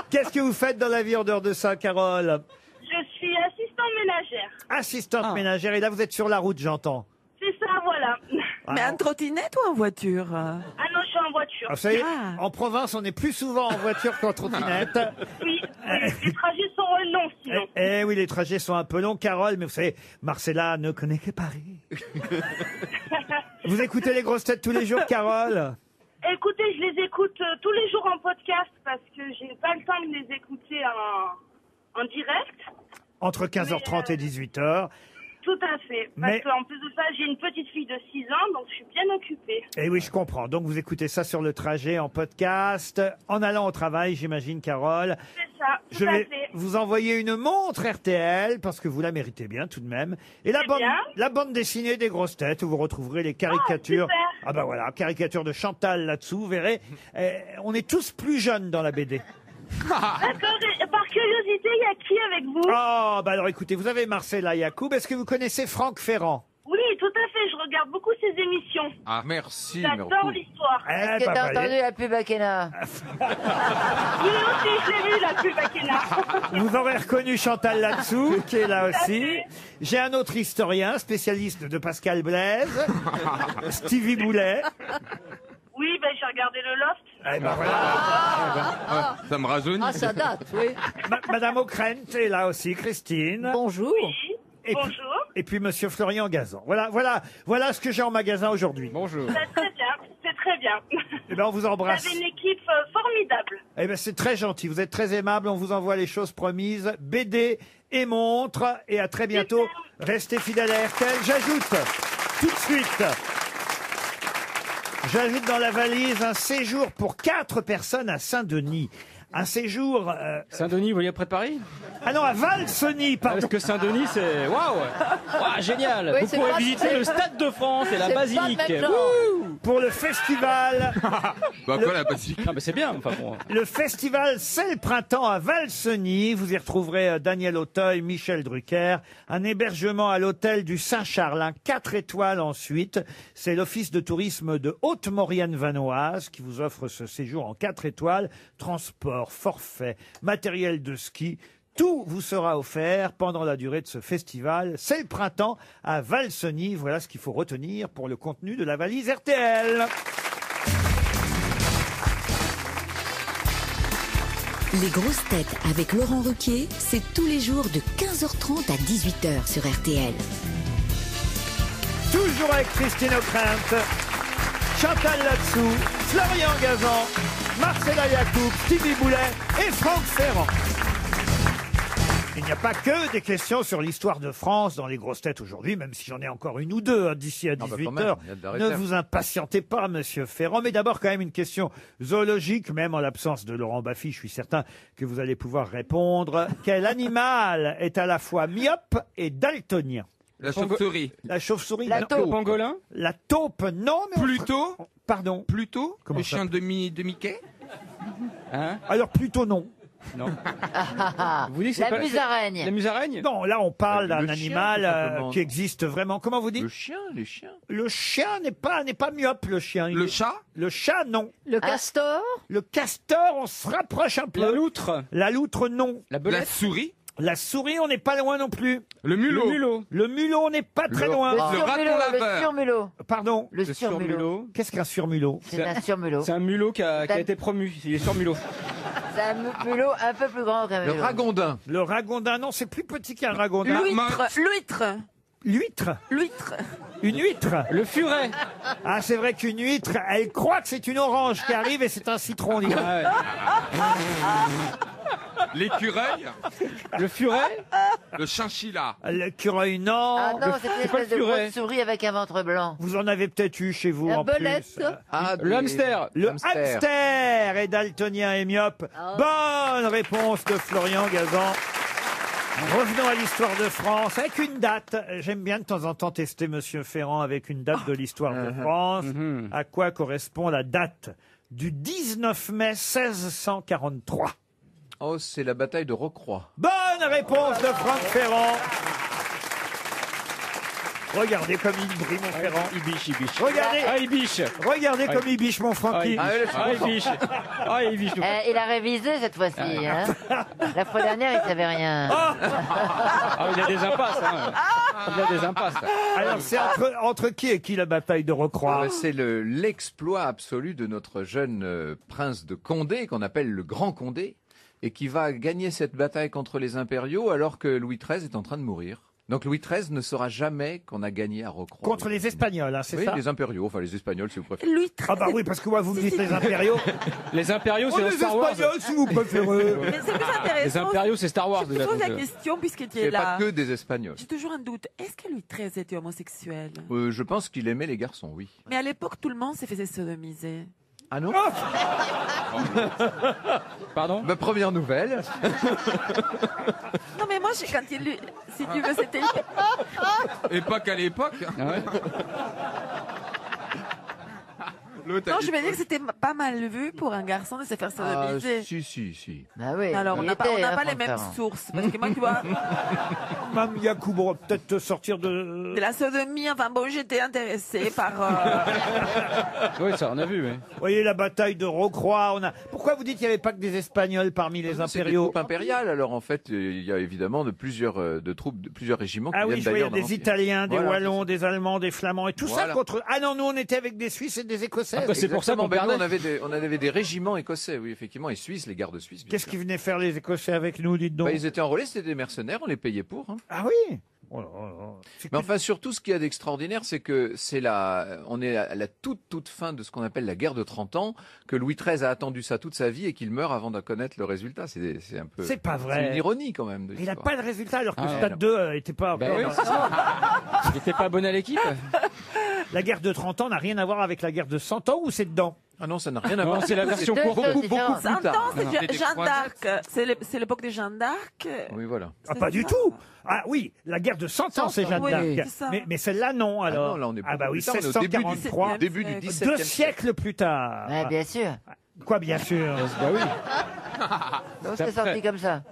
Qu'est-ce que vous faites dans la vie en dehors de ça, Carole? Je suis assistante ménagère. Assistante ménagère. Et là, vous êtes sur la route, j'entends. C'est ça, voilà. Mais en trottinette ou en voiture? Ah non, je suis en voiture. Ah, vous savez, en province, on est plus souvent en voiture qu'en trottinette. Oui, les trajets sont longs, sinon. Eh oui, les trajets sont un peu longs, Carole, mais vous savez, Marcella ne connaît que Paris. Vous écoutez les grosses têtes tous les jours, Carole? Écoutez, je les écoute tous les jours en podcast parce que j'ai pas le temps de les écouter en direct. Entre 15h30 et 18h. Tout à fait. Parce Mais- qu'en plus de ça, j'ai une petite fille de 6 ans, donc je suis bien occupée. Eh oui, je comprends. Donc, vous écoutez ça sur le trajet, en podcast, en allant au travail, j'imagine, Carole. C'est ça, tout Je à vais fait. vous envoyer une montre RTL, parce que vous la méritez bien, tout de même. Et la bande dessinée des grosses têtes, où vous retrouverez les caricatures. super. Ah bah voilà, caricatures de Chantal là-dessous, vous verrez. On est tous plus jeunes dans la BD. D'accord, et par curiosité, il y a qui avec vous? Oh, bah alors écoutez, vous avez Marcella Yacoub. Est-ce que vous connaissez Franck Ferrand? Oui, tout à fait, je regarde beaucoup ces émissions. Ah, merci. J'adore l'histoire. Eh, Est-ce que bah, t'as voyez. entendu la pub Akena? Oui, aussi, je l'ai vu, la pub Akena. Vous aurez reconnu Chantal là-dessous, qui est là Tout à aussi. fait. J'ai un autre historien, spécialiste de Pascal Blaise, Stevie Boulet. Oui, ben, j'ai regardé le Loft. Eh ben voilà. Ça me rajeunit. Ah, ça date, oui. Madame O'Krent est là aussi, Christine. Bonjour. Et puis, et puis Monsieur Florian Gazan. Voilà ce que j'ai en magasin aujourd'hui. Bonjour. C'est très bien, c'est très bien. Eh ben on vous embrasse. Vous avez une équipe formidable. Eh ben c'est très gentil, vous êtes très aimable, on vous envoie les choses promises, BD et montres, et à très bientôt. Restez fidèles à RTL. J'ajoute tout de suite, dans la valise un séjour pour 4 personnes à Saint-Denis. Un séjour... Saint-Denis, vous voyez près de Paris? Ah non, à Valseny, pardon. Parce que Saint-Denis, c'est... Waouh! Waouh, génial! Oui, vous c'est pourrez pas- visiter le Stade de France et la c'est pas basilique. le même genre. Wouh. Pour le festival... Bah quoi, la basilique? Ah, mais c'est bien, enfin bon. Le festival C'est le printemps à Valseny. Vous y retrouverez Daniel Auteuil, Michel Drucker. Un hébergement à l'hôtel du Saint-Charles, un 4 étoiles ensuite. C'est l'office de tourisme de Haute-Maurienne-Vanoise qui vous offre ce séjour en 4 étoiles. Transport, forfait, matériel de ski. Tout vous sera offert pendant la durée de ce festival. C'est le printemps à Valseny. Voilà ce qu'il faut retenir pour le contenu de la valise RTL. Les grosses têtes avec Laurent Ruquier, c'est tous les jours de 15h30 à 18h sur RTL. Toujours avec Christine O'Krent, Chantal Latsou, Florian Gazan, Marcella Yacoub, Stevie Boulet et Franck Ferrand. Il n'y a pas que des questions sur l'histoire de France dans les grosses têtes aujourd'hui, même si j'en ai encore une ou deux d'ici à 18h. Ne vous impatientez pas, monsieur Ferrand. Mais d'abord, quand même, une question zoologique, même en l'absence de Laurent Baffy, je suis certain que vous allez pouvoir répondre. Quel animal est à la fois myope et daltonien? La chauve-souris. La chauve-souris? La non. taupe. Le pangolin? La taupe, non. Mais Pluto? Pardon? Pluto? Comment Le ça chien de Mickey? Hein? Alors, plutôt non. Non. Vous dites que c'est la pas- musaraigne. La musaraigne? Non, là on parle d'un chien, animal tout simplement. qui existe vraiment. Comment vous dites? Le chien, les chiens. Le chien n'est pas myope, le chien. Le chat? Le chat, non. Le castor? Le castor, on se rapproche un peu. La loutre? La loutre, non. La La belette? souris? La souris, on n'est pas loin non plus. Le mulot? Le mulot? Le mulot, on n'est pas très loin. Le Le raton surmulot, le laveur. surmulot. Pardon. Le surmulot. Qu'est-ce qu'un surmulot? C'est un surmulot. C'est un mulot qui a été promu. Il est surmulot. C'est un mulot un peu plus grand qu'un Le mulot. ragondin. Le ragondin, non, c'est plus petit qu'un ragondin. L'huître. L'huître? L'huître. Une huître? Le furet? Ah, c'est vrai qu'une huître, elle croit que c'est une orange qui arrive et c'est un citron. dis donc. L'écureuil? Le furet? Le chinchilla? L'écureuil, non. Ah non, c'est une c'est pas le espèce de furet. grosse souris avec un ventre blanc. Vous en avez peut-être eu chez vous La en belette? plus. Ah, Le hamster? Le hamster est daltonien et myope. Bonne réponse de Florian Gazan. Revenons à l'histoire de France avec une date. J'aime bien de temps en temps tester Monsieur Ferrand avec une date de l'histoire de France. À quoi correspond la date du 19 mai 1643? Oh, c'est la bataille de Rocroi. Bonne réponse de Franck Ferrand. Regardez comme il brille, mon Ferrand. Il biche, il biche. Regardez. Ah, il biche. Regardez comme il biche, mon Francky. Ah, il biche. Ah, il biche. Il a révisé cette fois-ci. Hein. La fois dernière, il savait rien. Ah, il a des impasses. Hein. Il a des impasses. Alors, c'est entre qui et qui la bataille de Rocroi? C'est l'exploit absolu de notre jeune prince de Condé, qu'on appelle le Grand Condé, et qui va gagner cette bataille contre les impériaux alors que Louis XIII est en train de mourir. Donc Louis XIII ne saura jamais qu'on a gagné à Rocroi. Contre les Espagnols, hein, c'est Oui, ça? les impériaux, enfin les Espagnols si vous préférez. Louis XIII. Ah bah oui, parce que moi, vous me dites les impériaux. Les impériaux, c'est Oh, dans les Star Wars. Espagnols, si vous préférez. Mais c'est plus intéressant. Les impériaux, c'est Star Wars. Je te déjà, pose la donc, question puisque tu C'est es pas là. que des Espagnols. J'ai toujours un doute. Est-ce que Louis XIII était homosexuel? Je pense qu'il aimait les garçons, oui. Mais à l'époque, tout le monde s'est fait sodomiser. Ah non? Pardon? Ma première nouvelle. Non, mais moi, quand il. Si tu veux, c'était. Et pas qu'à l'époque. Ah ouais. L'autre, Non, elle je veux dit- dire que c'était pas mal vu pour un garçon de se faire sodomiser. Si. Bah oui. Alors, on il n'a pas, était, on n'a hein, pas les Franck mêmes Ferrand. sources. Parce que moi, tu vois, Mme Yacoub, on va peut-être sortir de... de la sodomie, enfin bon, j'étais intéressée par. Oui, ça, on a vu, oui. Vous voyez la bataille de Rocroi. Pourquoi vous dites qu'il n'y avait pas que des Espagnols parmi les C'est des impériaux? troupes impériales. Alors en fait, il y a évidemment de plusieurs troupes, de plusieurs régiments qui Ah oui, viennent je voyais d'ailleurs. des dans l'Empire. Italiens, des Voilà, Wallons, des Allemands, des Flamands et tout ça Voilà. contre... Ah non, nous on était avec des Suisses et des Écossais. que c'est pour ça qu'on Exactement. Ben, perdait. on avait des régiments écossais, oui, effectivement, et suisses, les gardes suisses. bien Qu'est-ce sûr. qu'ils venaient faire les Écossais avec nous, dites donc? Bah, ils étaient enrôlés, c'était des mercenaires, on les payait pour. Hein. Ah oui. Oh là là. Mais enfin, surtout, ce qu'il y a d'extraordinaire, c'est que on est à la toute fin de ce qu'on appelle la guerre de 30 ans, que Louis XIII a attendu ça toute sa vie et qu'il meurt avant de connaître le résultat. C'est un peu. C'est pas vrai. C'est une ironie quand même. De Il n'a l'histoire. pas de résultat alors que Ah, Stade non. 2 n'était pas Ben encore. oui, c'est ça. Il n'était pas abonné à l'équipe. La guerre de 30 ans n'a rien à voir avec la guerre de 100 ans ou c'est dedans? Ah non, ça n'a rien à Non, voir. c'est la version C'était courte. beaucoup plus 100 ans, tard. c'est C'était des Jeanne croisades. d'Arc. C'est l'époque de Jeanne d'Arc. Oui, voilà. Ah, pas du tout. Ah oui, la guerre de 100 ans, c'est Jeanne oui, d'Arc. c'est ça. Mais celle-là, non, alors. non, là, on est ah bah beaucoup oui, plus tard, on est au début du 1643. début du 17e 2 siècle. siècles plus tard. Ouais, bien sûr. Quoi, bien sûr? Bah oui. Donc c'est sorti comme ça.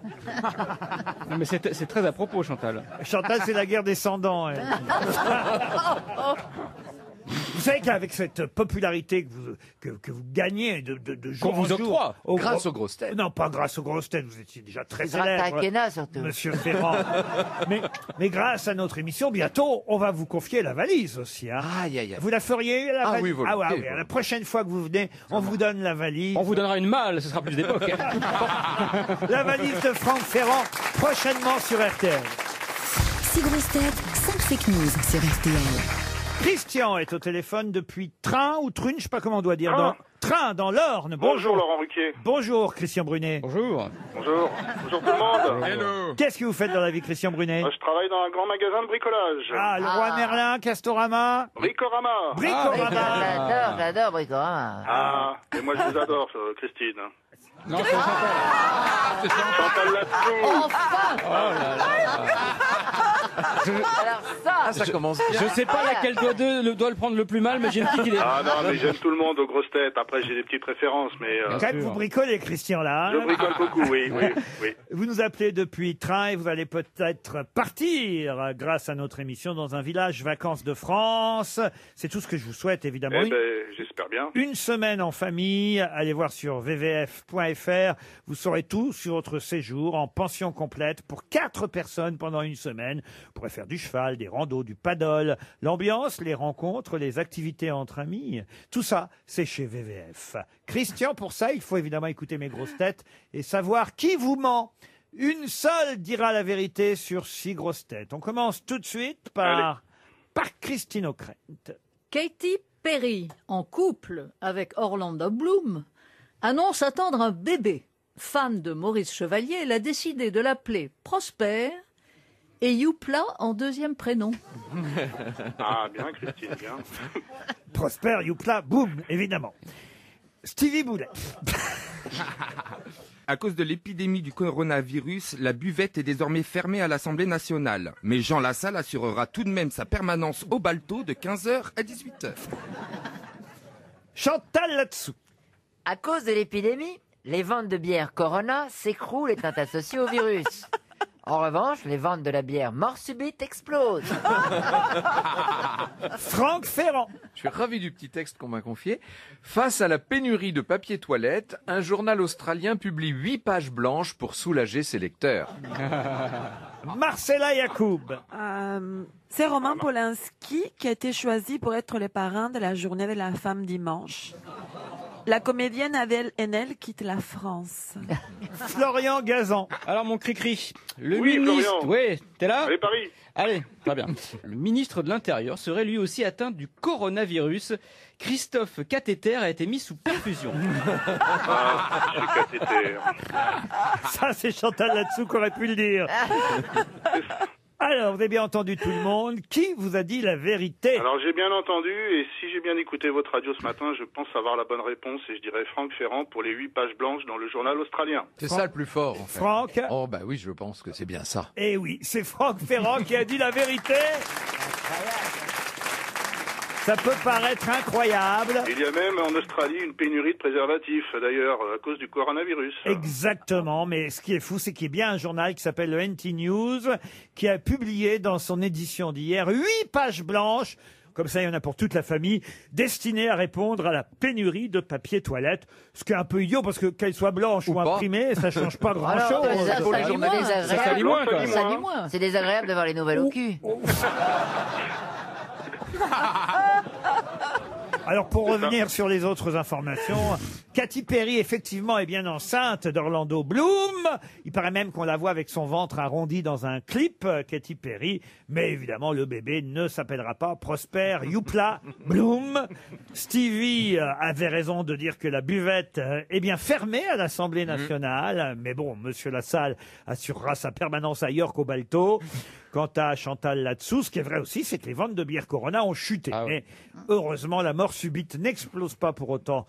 Non, mais c'est très à propos, Chantal. Chantal, c'est la guerre des 100 ans. elle. Vous savez qu'avec cette popularité que vous gagnez de jour Qu'on vous en jour... octroie. Grâce aux grosses têtes. Non, pas grâce aux grosses têtes, vous étiez déjà très C'est grâce à célèbre, Akena, surtout. Monsieur Ferrand. mais grâce à notre émission, bientôt, on va vous confier la valise aussi. Hein. Aïe, aïe, aïe. Vous la feriez, la Ah valise? oui, volontiers, ouais, volontiers. la prochaine fois que vous venez, on vous donne la valise. On vous donnera une malle, ce sera plus d'époque. La valise de Franck Ferrand, prochainement sur RTL. 6 grosses têtes, 5 fake news sur RTL. Christian est au téléphone depuis Train ou Trune, je sais pas comment on doit dire. Train. Train, dans l'Orne. Bonjour Laurent Ruquier. Bonjour Christian Brunet. Bonjour. Bonjour. Bonjour tout le monde. Hello. Qu'est-ce que vous faites dans la vie, Christian Brunet? Je travaille dans un grand magasin de bricolage. Ah, le Roi Merlin, Castorama. Bricorama. Bricorama. J'adore Bricorama. Ah, et moi je vous adore, Christine. Non, c'est Chantal. Chantal là-dessous. Enfin Alors ça, Ah, ça commence bien. Je sais pas laquelle doit le prendre le plus mal, mais j'ai une petite idée. Ah non, mais j'aime tout le monde aux grosses têtes. Après, j'ai des petites préférences, mais... Quand même, vous bricolez, Christian, là. Je hein. bricole beaucoup, oui, oui, oui. Vous nous appelez depuis Train et vous allez peut-être partir grâce à notre émission dans un village vacances de France. C'est tout ce que je vous souhaite, évidemment. Eh ben, j'espère bien. Une semaine en famille, allez voir sur vvf.fr, vous saurez tout sur votre séjour en pension complète pour 4 personnes pendant une semaine. Vous pourrez faire du cheval, des randos, du paddle, l'ambiance, les rencontres, les activités entre amis. Tout ça, c'est chez VVF. Christian, pour ça, il faut évidemment écouter mes grosses têtes et savoir qui vous ment. Une seule dira la vérité sur 6 grosses têtes. On commence tout de suite par Christine O'Krent. Katy Perry, en couple avec Orlando Bloom, annonce attendre un bébé. Fan de Maurice Chevalier, elle a décidé de l'appeler Prosper et Youpla en deuxième prénom. Ah, bien, Christine, bien. Prosper, Youpla, boum, évidemment. Stevie Boulet. À cause de l'épidémie du coronavirus, la buvette est désormais fermée à l'Assemblée nationale. Mais Jean Lassalle assurera tout de même sa permanence au balto de 15h à 18h. Chantal là-dessous. à cause de l'épidémie, les ventes de bière Corona s'écroulent étant associées au virus. En revanche, les ventes de la bière mort subite explosent. Franck Ferrand. Je suis ravi du petit texte qu'on m'a confié. Face à la pénurie de papier toilette, un journal australien publie 8 pages blanches pour soulager ses lecteurs. Marcella Yacoub. C'est Roman Polanski qui a été choisi pour être le parrain de la journée de la femme dimanche. La comédienne Adèle Haenel quitte la France. Florian Gazan. Alors mon cri-cri, le Oui, ministre... Florian. Oui, t'es là? Allez, Paris. Allez, très bien. Le ministre de l'Intérieur serait lui aussi atteint du coronavirus. Christophe Cathéter a été mis sous perfusion. Ah, c'est cathéter. Ça, c'est Chantal là-dessous qui aurait pu le dire. Alors, vous avez bien entendu tout le monde. Qui vous a dit la vérité? Alors j'ai bien entendu, et si j'ai bien écouté votre radio ce matin, je pense avoir la bonne réponse, et je dirais Franck Ferrand pour les 8 pages blanches dans le journal australien. C'est ça le plus fort, en fait. Franck? Oh, bah oui, je pense que c'est bien ça. Eh oui, c'est Franck Ferrand qui a dit la vérité. Ça peut paraître incroyable. Il y a même en Australie une pénurie de préservatifs, d'ailleurs, à cause du coronavirus. Exactement, mais ce qui est fou, c'est qu'il y a bien un journal qui s'appelle le NT News qui a publié dans son édition d'hier 8 pages blanches. Comme ça, il y en a pour toute la famille, destinées à répondre à la pénurie de papier toilette. Ce qui est un peu idiot, parce que qu'elle soit blanche ou imprimée, ça change pas grand-chose. Ça salit moins, quoi. Ça salit moins. C'est désagréable de voir les nouvelles au cul. Alors, pour C'est revenir ça. sur les autres informations, Katy Perry, effectivement, est bien enceinte d'Orlando Bloom. Il paraît même qu'on la voit avec son ventre arrondi dans un clip, Katy Perry. Mais évidemment, le bébé ne s'appellera pas Prosper Youpla Bloom. Stevie avait raison de dire que la buvette est bien fermée à l'Assemblée nationale. Mais bon, Monsieur Lassalle assurera sa permanence ailleurs qu'au Balto. Quant à Chantal là-dessous, ce qui est vrai aussi, c'est que les ventes de bière Corona ont chuté. Mais heureusement, la mort subite n'explose pas pour autant.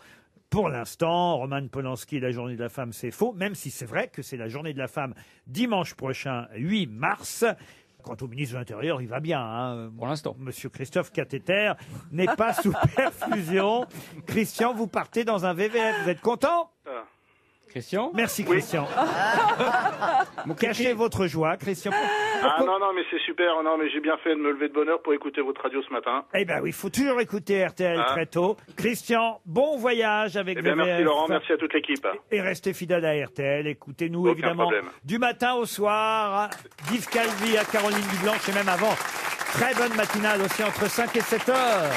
Pour l'instant, Roman Polanski, la journée de la femme, c'est faux, même si c'est vrai que c'est la journée de la femme dimanche prochain, 8 mars. Quant au ministre de l'Intérieur, il va bien. Hein. Pour l'instant. Monsieur Christophe Cathéter n'est pas sous perfusion. Christian, vous partez dans un VVF. Vous êtes content Christian? Merci, Christian. Cachez votre joie, Christian. Ah non, mais c'est super. Non, mais j'ai bien fait de me lever de bonne heure pour écouter votre radio ce matin. Eh ben oui, il faut toujours écouter RTL Ah. très tôt. Christian, bon voyage avec Eh bien, merci VVF. Laurent, merci à toute l'équipe. Et restez fidèles à RTL. Écoutez-nous Aucun évidemment problème. du matin au soir. Yves Calvi à Caroline Dublanche et même avant. Très bonne matinale aussi entre 5 et 7 heures.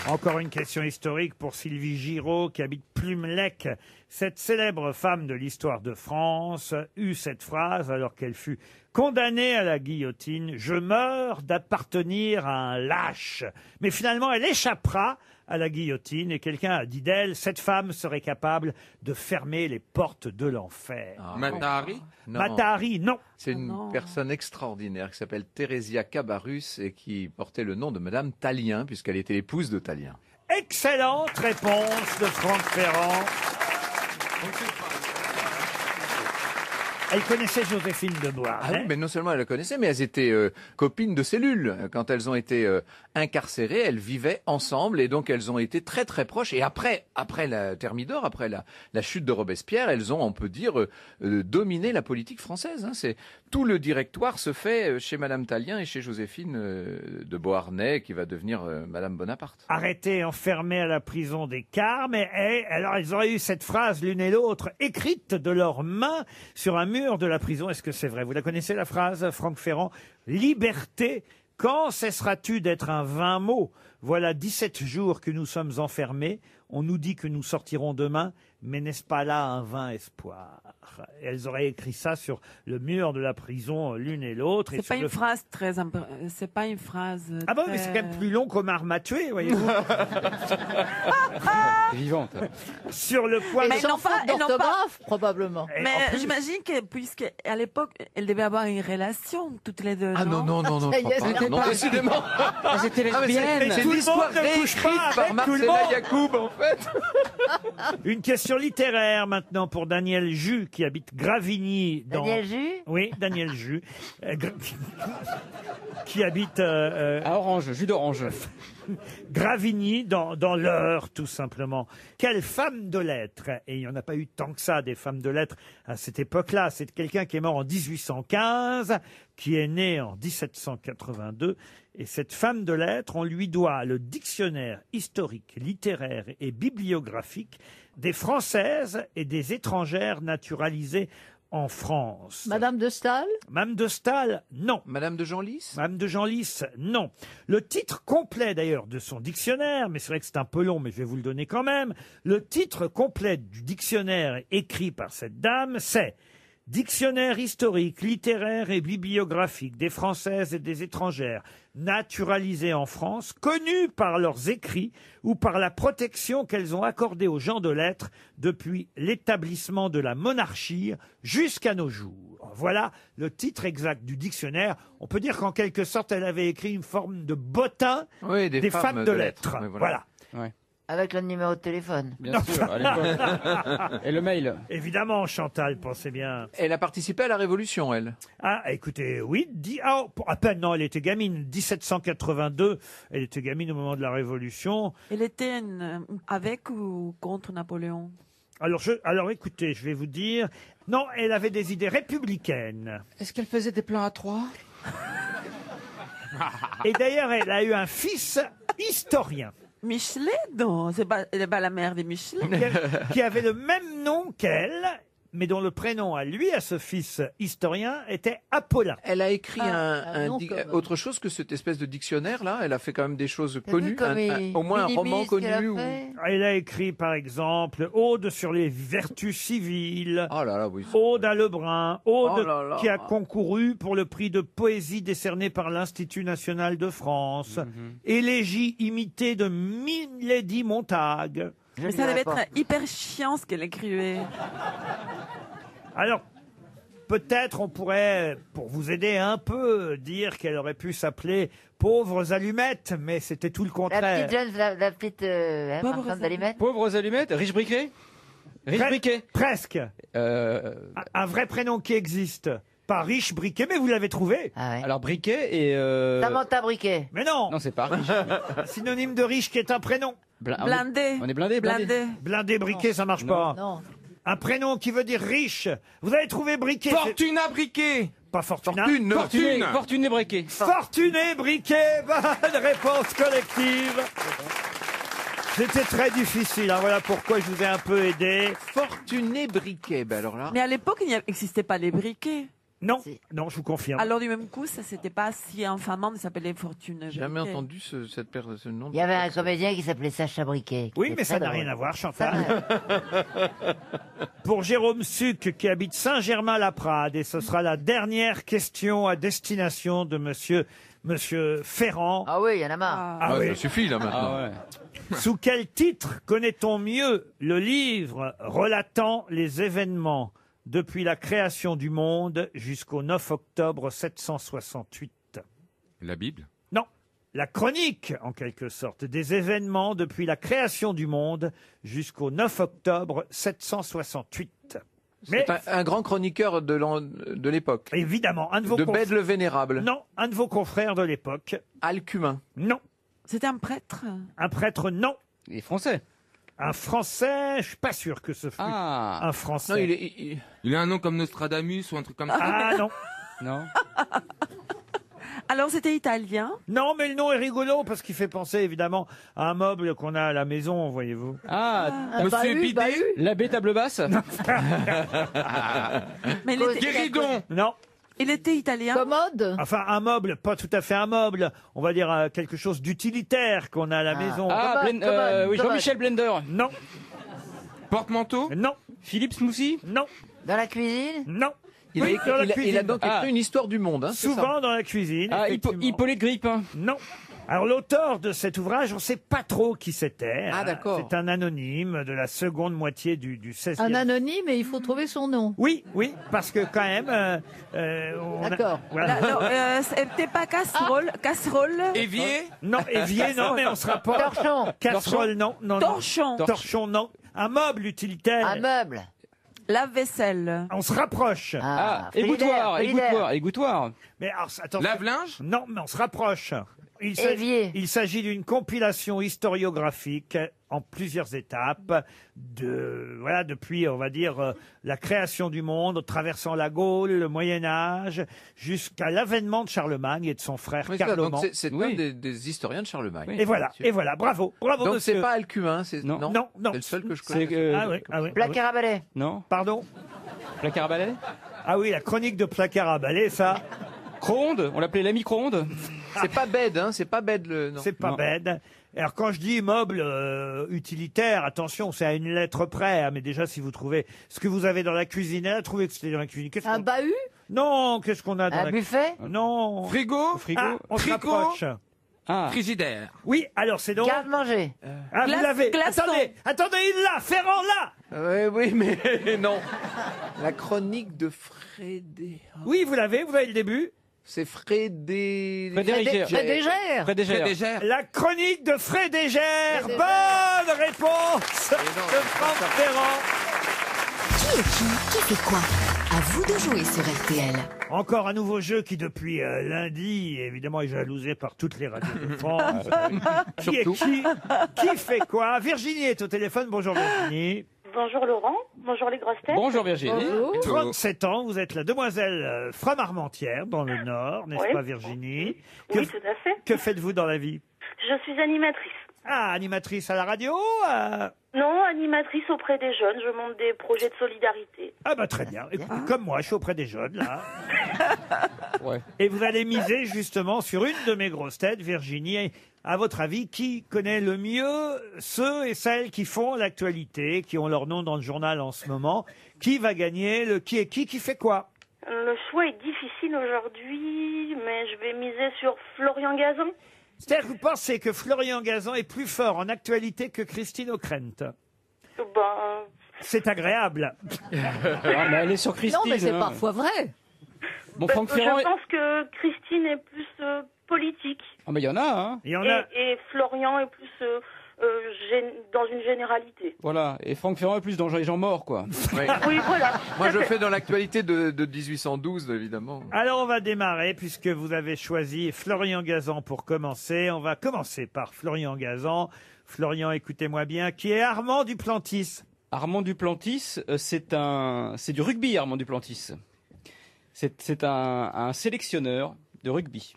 Encore une question historique pour Sylvie Giraud qui habite Plumelec. Cette célèbre femme de l'histoire de France eut cette phrase alors qu'elle fut condamnée à la guillotine. Je meurs d'appartenir à un lâche. Mais finalement, elle échappera à la guillotine et quelqu'un a dit d'elle, cette femme serait capable de fermer les portes de l'enfer. Mata Hari Non. Mata Hari, non. C'est une personne extraordinaire qui s'appelle Theresia Cabarrus et qui portait le nom de Madame Tallien, puisqu'elle était l'épouse de Tallien. Excellente réponse de Franck Ferrand. Elle connaissait Joséphine de Beauharnais. Ah oui, mais non seulement elle la connaissait, mais elles étaient copines de cellule. Quand elles ont été incarcérées, elles vivaient ensemble et donc elles ont été très très proches. Et après la Thermidor, après la chute de Robespierre, elles ont, on peut dire, dominé la politique française. Hein. C'est tout le directoire se fait chez Madame Tallien et chez Joséphine de Beauharnais, qui va devenir Madame Bonaparte. Arrêtées, enfermées à la prison des Carmes. Alors, elles auraient eu cette phrase, l'une et l'autre, écrite de leurs mains sur un mur de la prison. Est-ce que c'est vrai? Vous la connaissez, la phrase, Franck Ferrand? Liberté, quand cesseras-tu d'être un vain mot? Voilà 17 jours que nous sommes enfermés. On nous dit que nous sortirons demain, mais n'est-ce pas là un vain espoir? Et elles auraient écrit ça sur le mur de la prison, l'une et l'autre. C'est pas une phrase très. C'est pas une phrase. Ah bon, mais c'est quand même plus long qu'Omar m'a tué, voyez-vous. Vivante. Sur le point. Mais non pas, D'orthographe, probablement. Mais j'imagine que, puisqu'à l'époque, elles devaient avoir une relation, toutes les deux. Ah non, non, non, non, Ça je y est, crois pas. c'était Non, pas- décidément. Elles étaient Ah, mais lesbiennes. c'est Tout le l'histoire monde ne couche réécrite pas par avec tout le Marcella monde. Yacoub, en fait. Une question littéraire maintenant pour Daniel Jus qui habite Gravigny. Daniel Jus Oui, Daniel Jus. Qui habite... à Orange, jus d'orange. Gravigny, dans l'Eure, tout simplement. Quelle femme de lettres, et il n'y en a pas eu tant que ça, des femmes de lettres à cette époque-là. C'est quelqu'un qui est mort en 1815, qui est né en 1782. Et cette femme de lettres, on lui doit le dictionnaire historique, littéraire et bibliographique des Françaises et des étrangères naturalisées en France. Madame de Staël? Madame de Staël, non. Madame de Genlis? Madame de Genlis, non. Le titre complet d'ailleurs de son dictionnaire, mais c'est vrai que c'est un peu long, mais je vais vous le donner quand même. Le titre complet du dictionnaire écrit par cette dame, c'est Dictionnaire historique, littéraire et bibliographique des Françaises et des étrangères naturalisées en France, connues par leurs écrits ou par la protection qu'elles ont accordée aux gens de lettres depuis l'établissement de la monarchie jusqu'à nos jours. Voilà le titre exact du dictionnaire. On peut dire qu'en quelque sorte, elle avait écrit une forme de bottin Oui, des femmes de lettres. Oui, Voilà. Ouais. Avec le numéro de téléphone. Bien sûr, à l'époque. Et le mail. Évidemment, Chantal, pensez bien. Elle a participé à la Révolution, elle. Ah, écoutez, oui, à peine, non, elle était gamine. 1782, elle était gamine au moment de la Révolution. Elle était avec ou contre Napoléon? Alors écoutez, je vais vous dire. Non, elle avait des idées républicaines. Est-ce qu'elle faisait des plans à trois? Et d'ailleurs, elle a eu un fils historien. Michelet? Non, elle n'est pas la mère de Michelet. Qui avait le même nom qu'elle, mais dont le prénom à lui, à ce fils historien, était Apollin. Elle a écrit nom comme- autre chose que cette espèce de dictionnaire là. Elle a fait quand même des choses connues, comme au moins un roman Minimis qu'elle a connu. fait. Elle a écrit, par exemple, Ode sur les vertus civiles, Oh là là, oui. Ode à Lebrun, Ode Oh là là. qui a concouru pour le prix de poésie décerné par l'Institut national de France, Élégie imitée de Milady Montague. Mais ça devait être hyper chiant ce qu'elle écrivait. Alors, peut-être on pourrait, pour vous aider un peu, dire qu'elle aurait pu s'appeler Pauvres Allumettes, mais c'était tout le La contraire. petite jeune, la petite marchande d'allumettes. Pauvres allumettes, riche briquet. Riche briquet. Presque. Un vrai prénom qui existe. Pas Riche Briquet, mais vous l'avez trouvé. Alors briquet et. Samantha Briquet. Mais non. Non, c'est pas riche. Synonyme de riche qui est un prénom. Blindé. On est blindé, blindé. Blindé Briquet, ça marche pas. Non. Un prénom qui veut dire riche. Vous avez trouvé Briquet. Fortuna Briquet. Pas Fortuna. Fortuné briquet. Fortuné Briquet. Bonne réponse collective. C'était très difficile. Hein. Voilà pourquoi je vous ai un peu aidé. Fortuné Briquet. Ben alors là. Mais à l'époque, il n'existait pas les briquets. Non, non, je vous confirme. Alors du même coup, ça s'était pas si infamant de s'appeler Fortune. J'ai jamais entendu ce nom. Il y avait un comédien qui s'appelait Sacha Briquet. Oui, mais ça n'a rien à voir, Chantal. Pour Jérôme Suc, qui habite Saint-Germain-la-Prade, et ce sera la dernière question à destination de Monsieur Ferrand. Ah oui, il y en a marre. Ah oui. Ça suffit là maintenant. Ah ouais. Sous quel titre connaît-on mieux le livre relatant les événements depuis la création du monde jusqu'au 9 octobre 768? La Bible. Non, la chronique, en quelque sorte, des événements depuis la création du monde jusqu'au 9 octobre 768. Mais C'est un grand chroniqueur de l'époque. évidemment, un de vos De confrères... Bède le Vénérable. Non, un de vos confrères de l'époque. Alcumin. Non. C'était un prêtre. Un prêtre, non. Il est français. Un Français, je suis pas sûr que ce fût un Français. Non, il a un nom comme Nostradamus ou un truc comme ça. Ah non. Non. Alors c'était italien. Non, mais le nom est rigolo parce qu'il fait penser évidemment à un meuble qu'on a à la maison, voyez-vous. Ah, Monsieur Bidet. L'abbé table basse. Mais il était, Guéridon. Non. il était italien. Commode. Enfin, un meuble, pas tout à fait un meuble. On va dire quelque chose d'utilitaire qu'on a à la maison. Ah, oui, Jean-Michel Blender. Non. Porte-manteau. Non. Philippe Smoothie. Non. Dans la cuisine. Non. Il, Oui, dans la il a cuisine. donc écrit une histoire du monde. Hein, c'est Souvent ça dans la cuisine. Ah, effectivement. Hippolyte Grippin. Non. Alors l'auteur de cet ouvrage, on ne sait pas trop qui c'était. Ah, hein. d'accord. C'est un anonyme de la seconde moitié du 16e. Un anonyme et il faut trouver son nom. Oui, oui, parce que quand même... on a- D'accord. Voilà. Non, c'était pas casserole. Casserole. Évier. Non, évier, non, mais on se rapporte. Torchon. Casserole, non, non, non. Torchon. Torchon, non. Un meuble utilitaire. Un meuble. Lave-vaisselle. On se rapproche. Ah, frigidaire, frigidaire. égouttoir. Mais alors, attention. Lave-linge. Non, mais on se rapproche. Évier. Il s'agit d'une compilation historiographique en plusieurs étapes voilà, depuis, on va dire, la création du monde, traversant la Gaule, le Moyen-Âge, jusqu'à l'avènement de Charlemagne et de son frère Oui, c'est ça, donc Carloman. c'est un des historiens de Charlemagne. Et voilà, bravo, bravo, Donc monsieur. c'est pas Alcumin, c'est Non. Non, non. C'est le seul que je connais. Ah oui, ah oui. Placard à balai. Non. Pardon? Placard à balai. Ah oui, la chronique de Placard à balai, ça, Micro-ondes. On l'appelait la micro-ondes. C'est pas Bède, hein, c'est pas Bède le. Non. c'est pas bête. Alors quand je dis meuble utilitaire, attention, c'est à une lettre près. Hein, mais déjà, si vous trouvez ce que vous avez dans la cuisine, elle a trouvé que c'était dans la cuisine. Qu'est-ce Un qu'on- bahut. Non, qu'est-ce qu'on a dans Un la buffet. Non. Frigo. Ah, on se Frigo. rapproche. Ah. Frigidaire. Oui, alors c'est donc... Garde-manger. Ah, vous l'avez. glaçon. Attendez, il l'a, Ferrand là. Oui, mais non. La chronique de Frédé. Oui, vous avez le début. C'est Frédé. Frédéric. Frédégère. Frédégère. La chronique de Frédégère. Bonne réponse de Franck Ferrand. Qui est qui fait quoi? À vous de jouer sur RTL. Encore un nouveau jeu qui, depuis lundi, évidemment, est jalousé par toutes les radios de France. Qui est qui fait quoi? Virginie est au téléphone. Bonjour Virginie. Bonjour Laurent, bonjour les grosses têtes. Bonjour Virginie. 37 ans, vous êtes la demoiselle Fram-Armentière, dans le Nord, n'est-ce Oui. pas Virginie? Oui, tout à fait. Que faites-vous dans la vie? Je suis animatrice. Ah, animatrice à la radio Non, animatrice auprès des jeunes. Je monte des projets de solidarité. Ah bah très bien. Écoutez, comme moi, je suis auprès des jeunes, là. Et vous allez miser justement sur une de mes grosses têtes, Virginie. À votre avis, qui connaît le mieux ceux et celles qui font l'actualité, qui ont leur nom dans le journal en ce moment? Qui va gagner? Le qui est qui fait quoi? Le choix est difficile aujourd'hui, mais je vais miser sur Florian Gazan. C'est-à-dire que vous pensez que Florian Gazan est plus fort en actualité que Christine O'Krent? C'est agréable. Ah, mais elle est sur Christine. Non, mais c'est hein. parfois vrai. Bon, Franck Ferrand. Je pense que Christine est plus politique. Ah, mais il y en a, hein. Et Florian est plus dans une généralité. Voilà. Et Franck Ferrand est plus dans les gens morts, quoi. Oui, voilà. Moi, je fais dans l'actualité de 1812, évidemment. Alors, on va démarrer, puisque vous avez choisi Florian Gazan pour commencer. On va commencer par Florian Gazan. Florian, écoutez-moi bien, qui est Armand Duplantis. Armand Duplantis, c'est du rugby, Armand Duplantis. C'est un sélectionneur de rugby.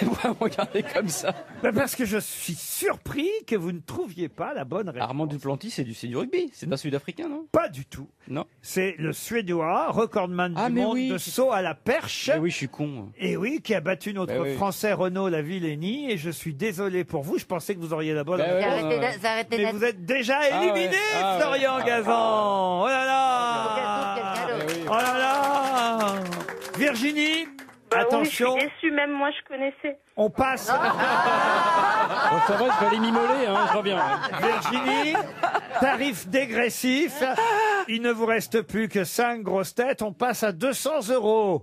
Vous me regardez comme ça. Parce que je suis surpris que vous ne trouviez pas la bonne réponse. Armand Duplantis, c'est du rugby. C'est un Sud-Africain, non? Pas du tout. Non. C'est le Suédois, recordman du monde de saut à la perche. Oui, je suis con. Et oui, qui a battu notre Français Renaud Lavillenie. Et je suis désolé pour vous. Je pensais que vous auriez la bonne réponse. Mais vous êtes déjà éliminé, Florian Gazan. Oh là là. Oh là là. Virginie. Attention. Oui, je suis déçue, même moi je connaissais. On passe. Bon, ça va, je vais aller m'immoler, hein, je reviens. Virginie, tarif dégressif. Il ne vous reste plus que 5 grosses têtes. On passe à 200 €.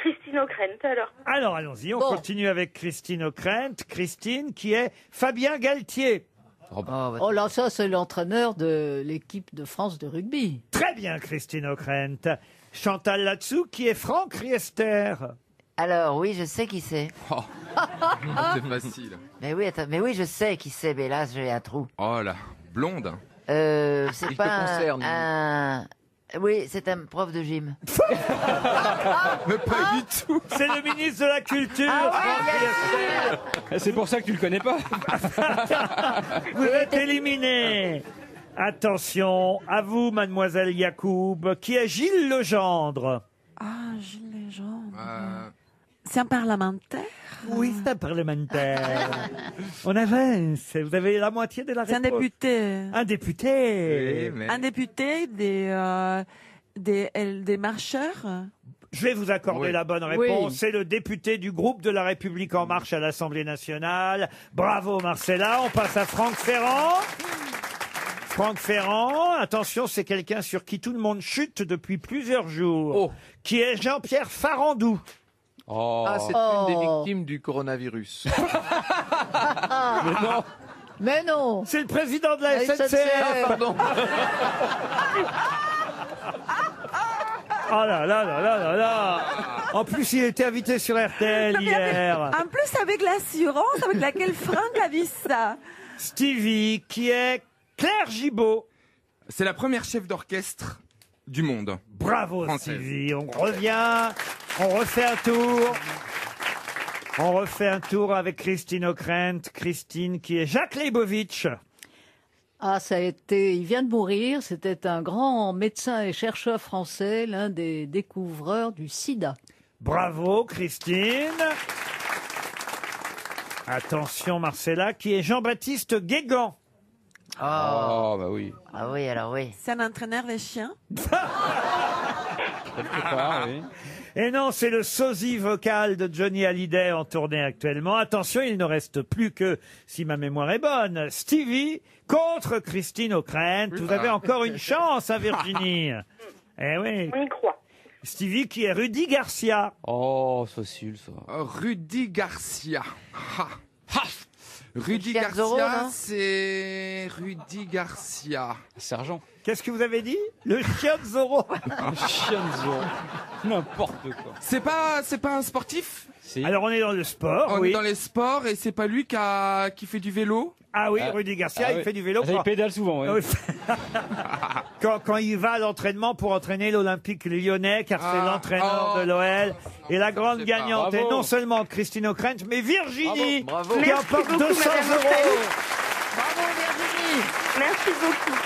Christine O'Krent, alors. Alors, allons-y. On continue avec Christine O'Krent. Christine, qui est Fabien Galtier. Oh là, ça, c'est l'entraîneur de l'équipe de France de rugby. Très bien, Christine O'Krent. Chantal Latsou, qui est Franck Riester. Alors, oui, je sais qui c'est. C'est facile. Mais oui, attends, mais oui, je sais qui c'est, mais là, j'ai un trou. Oh là, blonde. C'est Il te pas concerne. Oui, c'est un prof de gym. Mais pas du tout. C'est le ministre de la Culture, Franck Riester. C'est pour ça que tu le connais pas. Vous êtes éliminé. Attention, à vous, mademoiselle Yacoub, qui est Gilles Legendre. Ah, Gilles Legendre. C'est un parlementaire? Oui, c'est un parlementaire. On avance. Vous avez la moitié de la réponse. C'est un député. Un député. Oui, mais... Un député des marcheurs? Je vais vous accorder la bonne réponse. Oui. C'est le député du groupe de la République En Marche à l'Assemblée nationale. Bravo, Marcella. On passe à Franck Ferrand. Franck Ferrand, attention, c'est quelqu'un sur qui tout le monde chute depuis plusieurs jours. Qui est Jean-Pierre Farandou. Ah, c'est une des victimes du coronavirus. Mais non. Mais non. C'est le président de la La SNCF. SNCF. Pardon. Oh là là là là là là. En plus, il était invité sur RTL hier. En plus, avec l'assurance avec laquelle Franck a vu ça. Stevie, qui est Claire Gibault. C'est la première chef d'orchestre du monde. Bravo, Française. Stevie. On revient, on refait un tour. On refait un tour avec Christine O'Krent. Christine, qui est Jacques Leibovitch. Ah, ça a été, il vient de mourir. C'était un grand médecin et chercheur français, l'un des découvreurs du sida. Bravo, Christine. Attention, Marcella, qui est Jean-Baptiste Guégan. Oh, bah oui. Ah oui, alors oui. C'est un entraîneur des chiens? Quelque part, oui. Et non, c'est le sosie vocal de Johnny Hallyday en tournée actuellement. Attention, il ne reste plus que, si ma mémoire est bonne, Stevie contre Christine O'Krent. Vous avez encore une chance, hein, Virginie. Eh oui. On y croit. Stevie, qui est Rudy Garcia. Oh, facile, ça. Rudy Garcia. Ha. Ha. Rudy Chien de Zorro, Garcia, non c'est Rudy Garcia. Sergent. Qu'est-ce que vous avez dit? Le chien de Zorro. Le chien de Zorro. N'importe quoi. C'est pas un sportif? Si. Alors, on est dans le sport, On oui. est dans les sports et c'est pas lui qui fait du vélo? Ah oui, Rudy Garcia, il oui. fait du vélo. Ah, il pédale souvent, oui. Quand il va à l'entraînement pour entraîner l'Olympique lyonnais, car c'est l'entraîneur de l'OL. Et la grande gagnante est non seulement Christine O'Krent, mais Virginie, Bravo. qui Merci emporte beaucoup, 200 Madame €. Merci beaucoup.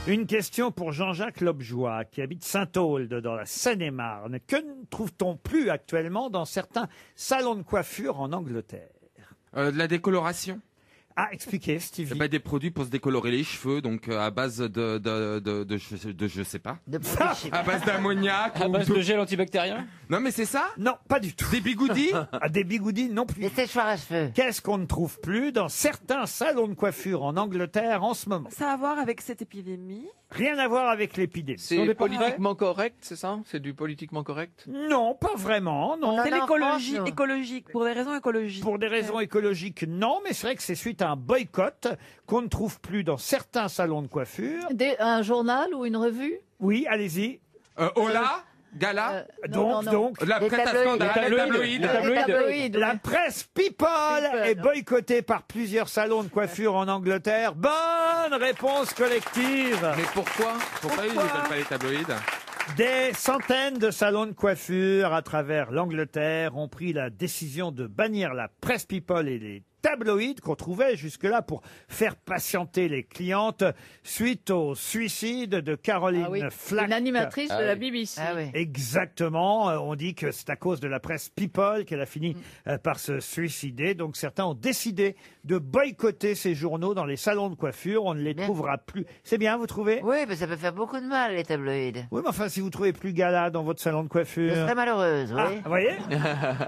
Une question pour Jean-Jacques Lobjoie, qui habite Saint-Aulde, dans la Seine-et-Marne. Que ne trouve-t-on plus actuellement dans certains salons de coiffure en Angleterre? De la décoloration. Ah, expliquez, Stevie. Des produits pour se décolorer les cheveux, donc à base de je sais pas. À base d'ammoniac. À base de gel antibactérien. Non, mais c'est ça? Non, pas du tout. Des bigoudis? Ah, des bigoudis non plus. Des séchoirs à cheveux. Qu'est-ce qu'on ne trouve plus dans certains salons de coiffure en Angleterre en ce moment? Ça a à voir avec cette épidémie? Rien à voir avec l'épidémie. C'est politiquement correct, c'est ça? C'est du politiquement correct? Non, pas vraiment, non. C'est l'écologie, écologique, pour des raisons écologiques. Pour des raisons écologiques, non, mais c'est vrai que c'est suite à un boycott qu'on ne trouve plus dans certains salons de coiffure. Un journal ou une revue? Oui, allez-y. Ola? Gala? Donc, la presse à scandale, les tabloïds. La presse People est boycottée par plusieurs salons de coiffure en Angleterre. Bonne réponse collective. Mais pourquoi? Pourquoi ils n'appellent pas les tabloïds? Des centaines de salons de coiffure à travers l'Angleterre ont pris la décision de bannir la presse People et les tabloïds qu'on trouvait jusque-là pour faire patienter les clientes suite au suicide de Caroline Flack. Une animatrice de la BBC. Exactement. On dit que c'est à cause de la presse People qu'elle a fini par se suicider. Donc certains ont décidé de boycotter ces journaux dans les salons de coiffure. On ne les trouvera plus. C'est bien, vous trouvez? Oui, mais ça peut faire beaucoup de mal, les tabloïds. Oui, mais enfin, si vous trouvez plus gala dans votre salon de coiffure... Je serais malheureuse, oui. Ah, vous voyez?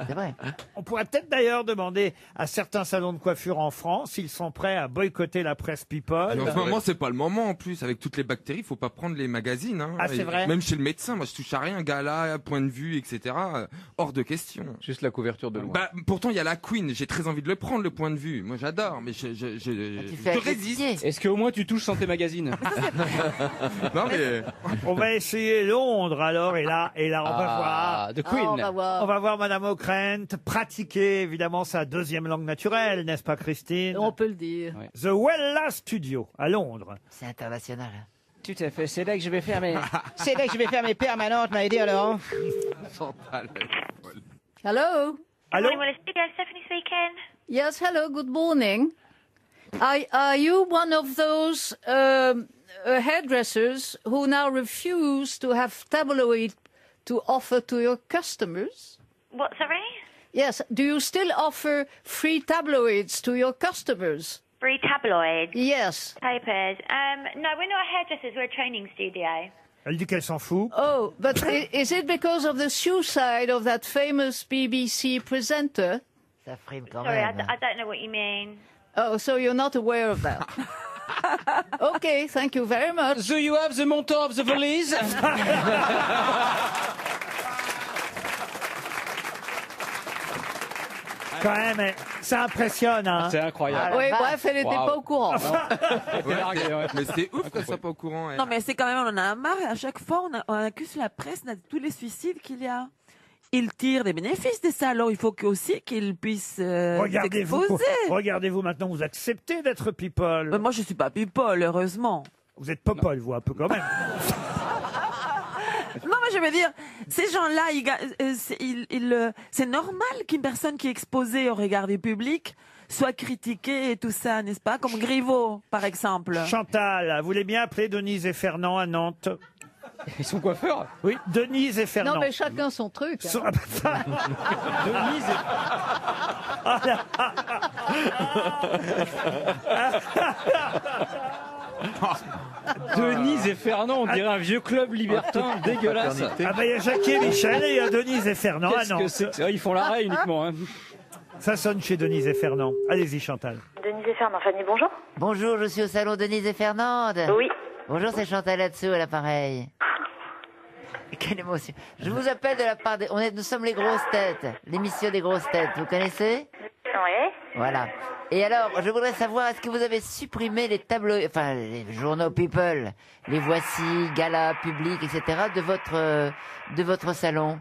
C'est vrai. On pourrait peut-être d'ailleurs demander à certains salons de coiffure en France s'ils sont prêts à boycotter la presse People. Mais en ce moment, c'est pas le moment en plus. Avec toutes les bactéries, faut pas prendre les magazines. Hein. Ah, c'est vrai. Même chez le médecin, moi je touche à rien. Gala, point de vue, etc. Hors de question. Juste la couverture de loin. Pourtant, il y a la Queen. J'ai très envie de le prendre, le point de vue. Moi, j'adore, mais je résiste. Est-ce qu'au moins tu touches Santé Magazine? Non, mais... On va essayer Londres alors, et là, on va voir. The Queen. On va voir Madame O'Krent pratiquer évidemment sa deuxième langue naturelle, n'est-ce pas, Christine? On peut le dire. The Wella Studio à Londres. C'est international. Tout à fait. C'est là que je vais faire mes, c'est là que je vais faire mes permanentes, m'a aidé alors. Hello. Hello. Stephanie speaking. Yes, hello, good morning. Are you one of those hairdressers who now refuse to have tabloid to offer to your customers? What, sorry? Yes, do you still offer free tabloids to your customers? Free tabloids? Yes. Papers? No, we're not hairdressers, we're a training studio. Elle dit qu'elle s'en fout. Oh, but is it because of the suicide of that famous BBC presenter? Ça frime quand Sorry, même. I don't know what you mean. Oh, so you're not aware of that. Okay, thank you very much. So you have the montant of the police? Quand même, ça impressionne, hein. C'est incroyable. Oui, bref, elle n'était pas au courant. Mais c'est ouf qu'elle soit pas au courant. Non, mais c'est quand même, on en a marre. À chaque fois, on accuse la presse de tous les suicides qu'il y a. Ils tirent des bénéfices de ça, alors il faut aussi qu'ils puissent s'exposer. Regardez-vous maintenant, vous acceptez d'être people. Mais moi, je suis pas people, heureusement. Vous êtes popole, vous, un peu quand même. Non, mais je veux dire, ces gens-là, c'est normal qu'une personne qui est exposée au regard du public soit critiquée et tout ça, n'est-ce pas? Comme Griveaux, par exemple. Chantal, vous voulez bien appeler Denise et Fernand à Nantes? Ils sont coiffeurs? Oui, Denise et Fernand. Non, mais chacun son truc. Hein. Denise et... Denise et Fernand, on dirait un vieux club libertin dégueulasse. Ah bah il y a Jackie et Michel et il y a Denise et Fernand. Qu'est-ce que c'est que ça? Ils font l'arrêt uniquement. Hein. Ça sonne chez Denise et Fernand. Allez-y, Chantal. Denise et Fernand, Fanny, bonjour. Bonjour, je suis au salon Denise et Fernande. Oui. Bonjour, c'est Chantal là-dessous à l'appareil. Quelle émotion. Je vous appelle de la part des... Nous sommes les grosses têtes, l'émission des grosses têtes, vous connaissez? Oui. Voilà. Et alors, je voudrais savoir, est-ce que vous avez supprimé les tableaux, enfin, les journaux People, les Voici, Gala, Public, etc., de votre salon?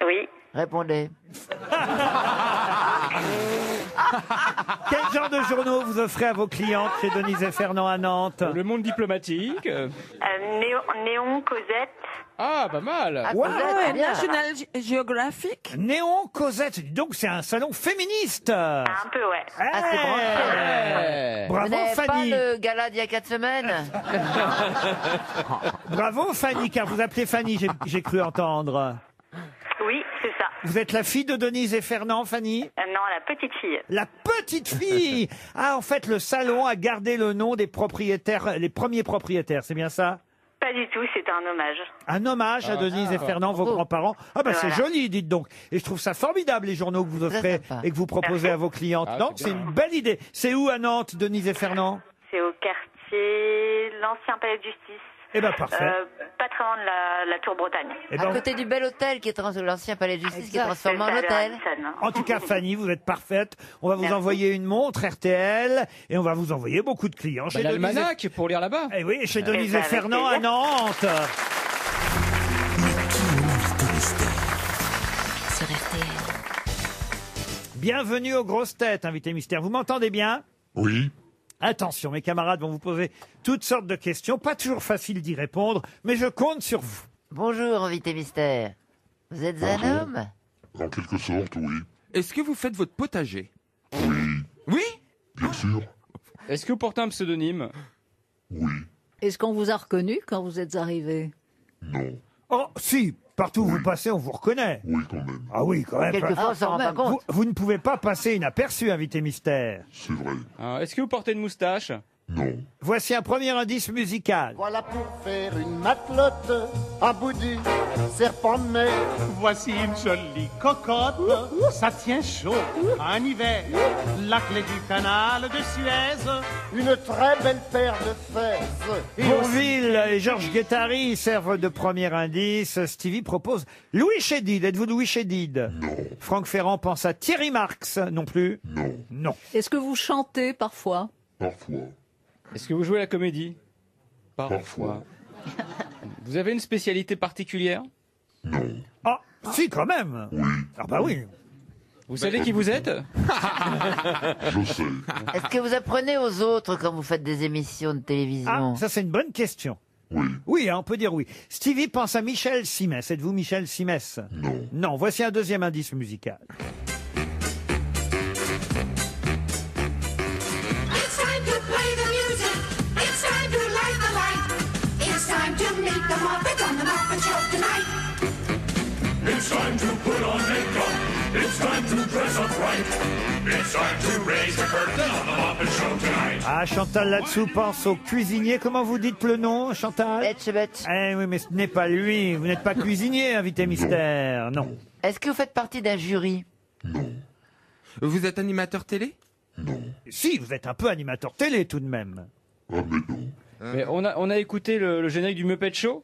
Oui. Répondez. Quel genre de journaux vous offrez à vos clientes chez Denise et Fernand à Nantes? Le Monde diplomatique. Néon, Cosette. Ah, pas mal. Ah, ouais, National Geographic. Néon Cosette. Donc c'est un salon féministe. Un peu, ouais. Ah, c'est branché. Bravo, Vous n'avez Fanny. pas le gala d'il y a 4 semaines? Bravo Fanny, car vous appelez Fanny, j'ai cru entendre. Oui, c'est ça. Vous êtes la fille de Denise et Fernand, Fanny? Non, la petite fille. La petite fille. Ah, en fait, le salon a gardé le nom des propriétaires, les premiers propriétaires, c'est bien ça? Pas du tout, c'était un hommage. Un hommage à Denise et Fernand, vos grands-parents. Ah bah c'est Voilà. joli, dites donc. Et je trouve ça formidable, les journaux que vous offrez et que vous proposez à vos clientes. Ah, Non, c'est c'est bien. une belle idée. C'est où à Nantes, Denise et Fernand? C'est au quartier, l'ancien palais de justice. Eh ben parfait. Pas très loin de la Tour Bretagne. Eh ben, À côté du bel hôtel qui est l'ancien palais de justice qui est transformé en C'est ça, hôtel. le Radisson. En tout cas, Fanny, vous êtes parfaite. On va vous Merci. envoyer une montre RTL et on va vous envoyer beaucoup de clients. Bah, l'almanach pour lire là-bas. Eh oui, chez Eh Denise ben, et avec Fernand à plaisir. Nantes. Sur RTL. Bienvenue aux grosses têtes, invité mystère. Vous m'entendez bien? Oui. Attention, mes camarades vont vous poser toutes sortes de questions. Pas toujours facile d'y répondre, mais je compte sur vous. Bonjour, invité mystère. Vous êtes un homme? En quelque sorte, oui. Est-ce que vous faites votre potager? Bien sûr. Est-ce que vous portez un pseudonyme? Est-ce qu'on vous a reconnu quand vous êtes arrivé? Oh, si, partout où vous passez, on vous reconnaît. Oui, quand même. Ah oui, quand même. Quelquefois, on s'en rend pas compte. Vous ne pouvez pas passer inaperçu, invité mystère. C'est vrai. Ah, est-ce que vous portez une moustache? Voici un premier indice musical. Voilà pour faire une matelote, un bout du serpent de mer. Voici une jolie cocotte, ça tient chaud en hiver. La clé du canal de Suez, une très belle paire de fesses. Bourville et Georges Guettari servent de premier indice. Stevie propose Louis Chédid. Êtes-vous Louis Chédid? Non. Franck Ferrand pense à Thierry Marx. Non plus? Non. Est-ce que vous chantez parfois? Parfois. Est-ce que vous jouez à la comédie? Parfois. Vous avez une spécialité particulière? Ah, si, quand même. Ah bah oui. Vous savez qui vous êtes? Je sais. Est-ce que vous apprenez aux autres quand vous faites des émissions de télévision? Ah, ça c'est une bonne question. Oui, on peut dire oui. Stevie pense à Michel Simès. Êtes-vous Michel Simès? Non. Non, voici un deuxième indice musical. It's time to play the music. It's time to light the light. It's time to meet the Muppet on the Muppet Show tonight. It's time to put on makeup. It's time to dress up right. It's time to raise the curtain on the Muppet Show tonight. Ah, Chantal là-dessous pense au cuisinier. Comment vous dites le nom, Chantal? Etchebet. Eh oui, mais ce n'est pas lui. Vous n'êtes pas cuisinier, invité mystère. Non. Est-ce que vous faites partie d'un jury? Vous êtes animateur télé? Si, vous êtes un peu animateur télé tout de même. Mais on a écouté le générique du Muppet Show.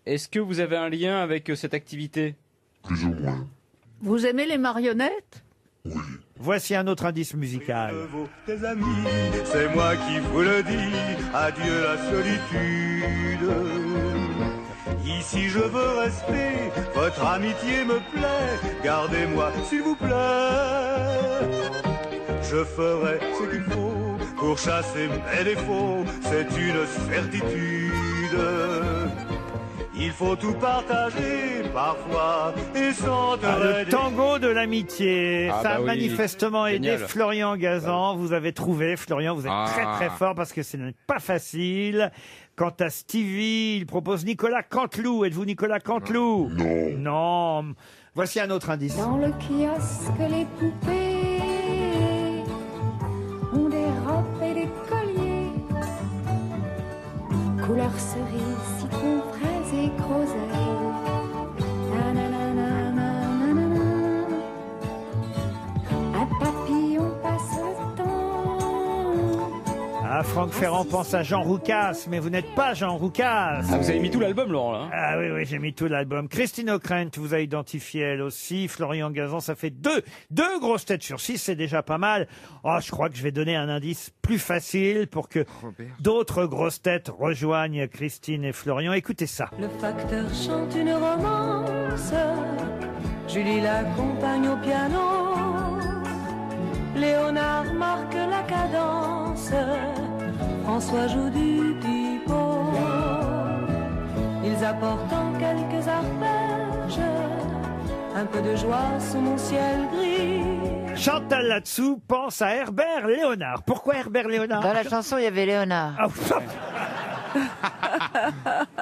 Est-ce que vous avez un lien avec cette activité? Plus ou moins. Vous aimez les marionnettes? Voici un autre indice musical. Tes amis, c'est moi qui vous le dis. Adieu la solitude. Ici je veux rester, votre amitié me plaît. Gardez-moi s'il vous plaît. Je ferai ce qu'il faut pour chasser mes défauts. C'est une certitude. Il faut tout partager parfois et sans te Ah, le raider. tango de l'amitié. Ah, Ça a bah oui. manifestement aidé Génial. Florian Gazan. Vous avez trouvé, Florian, vous êtes très très fort parce que ce n'est pas facile. Quant à Stevie, il propose Nicolas Canteloup. Êtes-vous Nicolas Canteloup? Non. Non. Voici un autre indice. Dans le kiosque, les poupées ont des robes et des colliers, couleur cerise, citron, fraise et groseille. Nanananananana. Un papillon passe le temps. Ah, Franck Ferrand pense à Jean Roucas, mais vous n'êtes pas Jean Roucas. Ah, vous avez mis tout l'album, Laurent, là. Ah oui, oui, j'ai mis tout l'album. Christine O'Krent vous a identifié elle aussi. Florian Gazan, ça fait deux grosses têtes sur 6, c'est déjà pas mal. Oh, je crois que je vais donner un indice plus facile pour que d'autres grosses têtes rejoignent Christine et Florian. Écoutez ça. Le facteur chante une romance, Julie l'accompagne au piano, Léonard marque la cadence, François joue du pipeau. Ils apportant quelques arpèges, un peu de joie sous mon ciel gris. Chantal là-dessous pense à Herbert Léonard. Pourquoi Herbert Léonard? Dans la chanson, il y avait Léonard.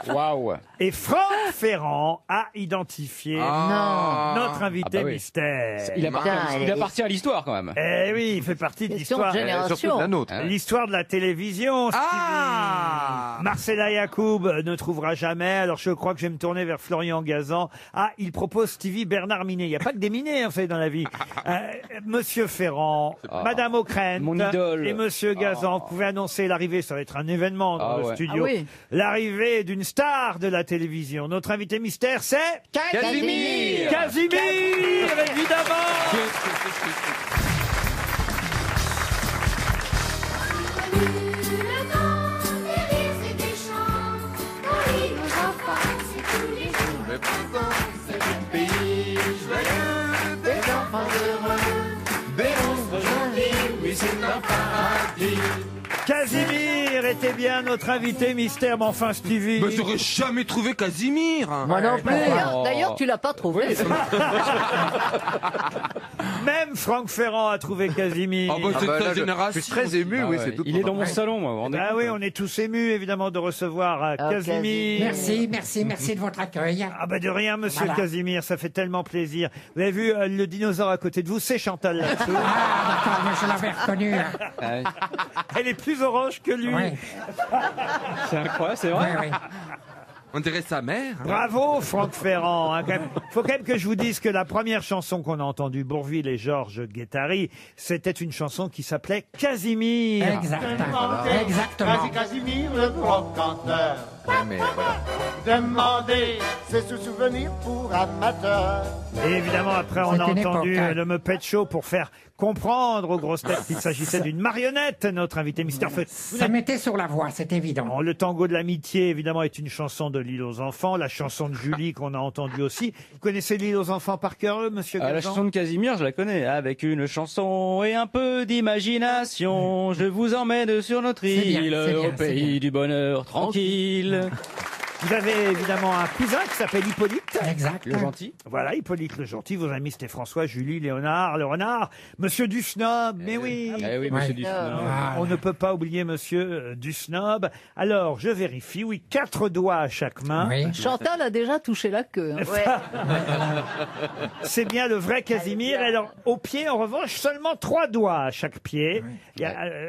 Waouh. Et Franck Ferrand a identifié notre invité mystère. Il appartient à l'histoire quand même. Eh oui, il fait partie de l'histoire. Surtout de la nôtre. L'histoire de la télévision. Marcella Yacoub ne trouvera jamais. Alors je crois que je vais me tourner vers Florian Gazan. Il propose Stevie Bernard Minet. Il n'y a pas que des Minets en fait dans la vie. Monsieur Ferrand, Madame O'Krent mon idole. et Monsieur Gazan, vous pouvez annoncer l'arrivée. Ça va être un événement dans le studio. Oui. L'arrivée d'une star de la télévision. Notre invité mystère, c'est Casimir. Casimir, évidemment. Casimir était bien notre invité mystère, mais enfin Stevie. Mais j'aurais jamais trouvé Casimir. Moi non plus. D'ailleurs, tu l'as pas trouvé. Même Franck Ferrand a trouvé Casimir. C'est ta génération. Je suis très ému, oui, c'est tout. Il est dans mon salon, moi. Ah oui, on est tous émus évidemment de recevoir Casimir. Merci de votre accueil. Ah bah de rien, monsieur Casimir, ça fait tellement plaisir. Vous avez vu le dinosaure à côté de vous, c'est Chantal là-dessous. D'accord, moi je l'avais reconnu. Elle est plus orange que lui. Ouais. C'est incroyable, c'est vrai. Ouais. On dirait sa mère. Bravo Franck Ferrand. Hein, faut quand même que je vous dise que la première chanson qu'on a entendue, Bourvil et Georges Guettari, c'était une chanson qui s'appelait Casimir. Exactement. Vas-y Casimir, le brocanteur. Mais voilà. Demandez, c'est ce souvenir pour amateurs. Et évidemment, après, on a C'est une entendu époque, hein. le Muppet Show pour faire comprendre aux grosses têtes qu'il s'agissait d'une marionnette, notre invité mystère. Ça mettait sur la voie, c'est évident. Le tango de l'amitié, évidemment, est une chanson de L'île aux enfants. La chanson de Julie qu'on a entendue aussi. Vous connaissez L'île aux enfants par cœur, monsieur Gazan? La chanson de Casimir, je la connais. Avec une chanson et un peu d'imagination, je vous emmène sur notre île, au pays du bonheur tranquille. Vous avez évidemment un cousin qui s'appelle Hippolyte. Exact. Le gentil. Voilà, Hippolyte le gentil. Vos amis, c'était François, Julie, Léonard, le renard, monsieur Dusnob. Mais oui. Oui, monsieur Dusnob. On ne peut pas oublier monsieur Dusnob. Alors, je vérifie. Oui, 4 doigts à chaque main. Oui. Chantal a déjà touché la queue. Hein. C'est bien le vrai Casimir. Alors, au pied, en revanche, seulement 3 doigts à chaque pied.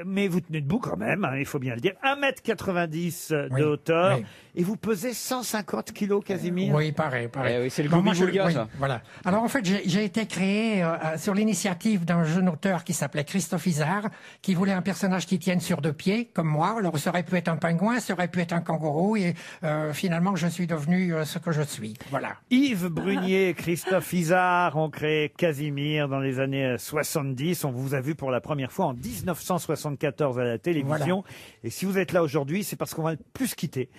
Mais vous tenez debout quand même, hein, il faut bien le dire. 1m90 de hauteur. Oui. Et vous pesez 150 kilos, Casimir. Oui, pareil. Oui, c'est le Bon, moi, Goubi-Boulga, ça. Voilà. Alors en fait, j'ai été créé sur l'initiative d'un jeune auteur qui s'appelait Christophe Isard, qui voulait un personnage qui tienne sur 2 pieds, comme moi. Alors ça aurait pu être un pingouin, ça aurait pu être un kangourou, et finalement je suis devenu ce que je suis. Voilà. Yves Brunier et Christophe Isard ont créé Casimir dans les années 70. On vous a vu pour la première fois en 1974 à la télévision. Voilà. Et si vous êtes là aujourd'hui, c'est parce qu'on va plus se quitter.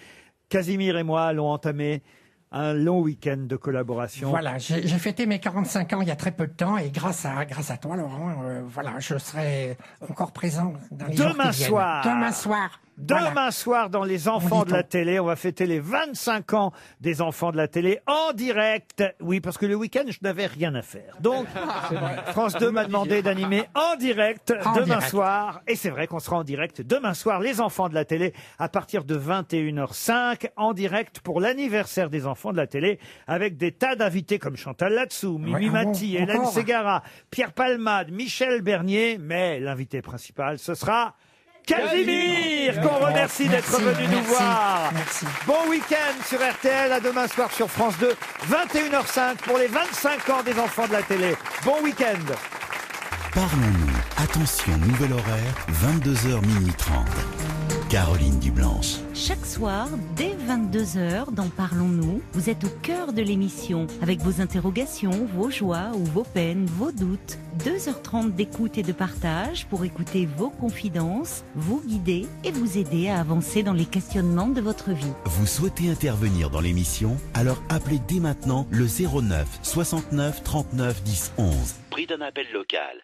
Casimir et moi allons entamer un long week-end de collaboration. Voilà, j'ai fêté mes 45 ans il y a très peu de temps, et grâce à toi, Laurent, voilà, je serai encore présent dans les jours qui viennent. Demain soir. Demain soir, dans Les Enfants de la télé, on va fêter les 25 ans des Enfants de la télé en direct. Oui, parce que le week-end, je n'avais rien à faire. Donc, France 2 m'a demandé d'animer en direct demain soir. Et c'est vrai qu'on sera en direct demain soir, Les Enfants de la télé, à partir de 21h05, en direct pour l'anniversaire des Enfants de la télé, avec des tas d'invités comme Chantal Latsou, Mimi Mati, Hélène Ségara, Pierre Palmade, Michel Bernier. Mais l'invité principal, ce sera Casimir, qu'on remercie d'être venu nous voir. Merci. Bon week-end sur RTL, à demain soir sur France 2, 21h05 pour les 25 ans des Enfants de la télé. Bon week-end. Parlons-nous. Attention, nouvel horaire, 22h minuit 30. Caroline Dublanche. Chaque soir, dès 22h, dans Parlons-nous, vous êtes au cœur de l'émission, avec vos interrogations, vos joies ou vos peines, vos doutes. 2h30 d'écoute et de partage pour écouter vos confidences, vous guider et vous aider à avancer dans les questionnements de votre vie. Vous souhaitez intervenir dans l'émission? Alors appelez dès maintenant le 09 69 39 10 11. Prix d'un appel local.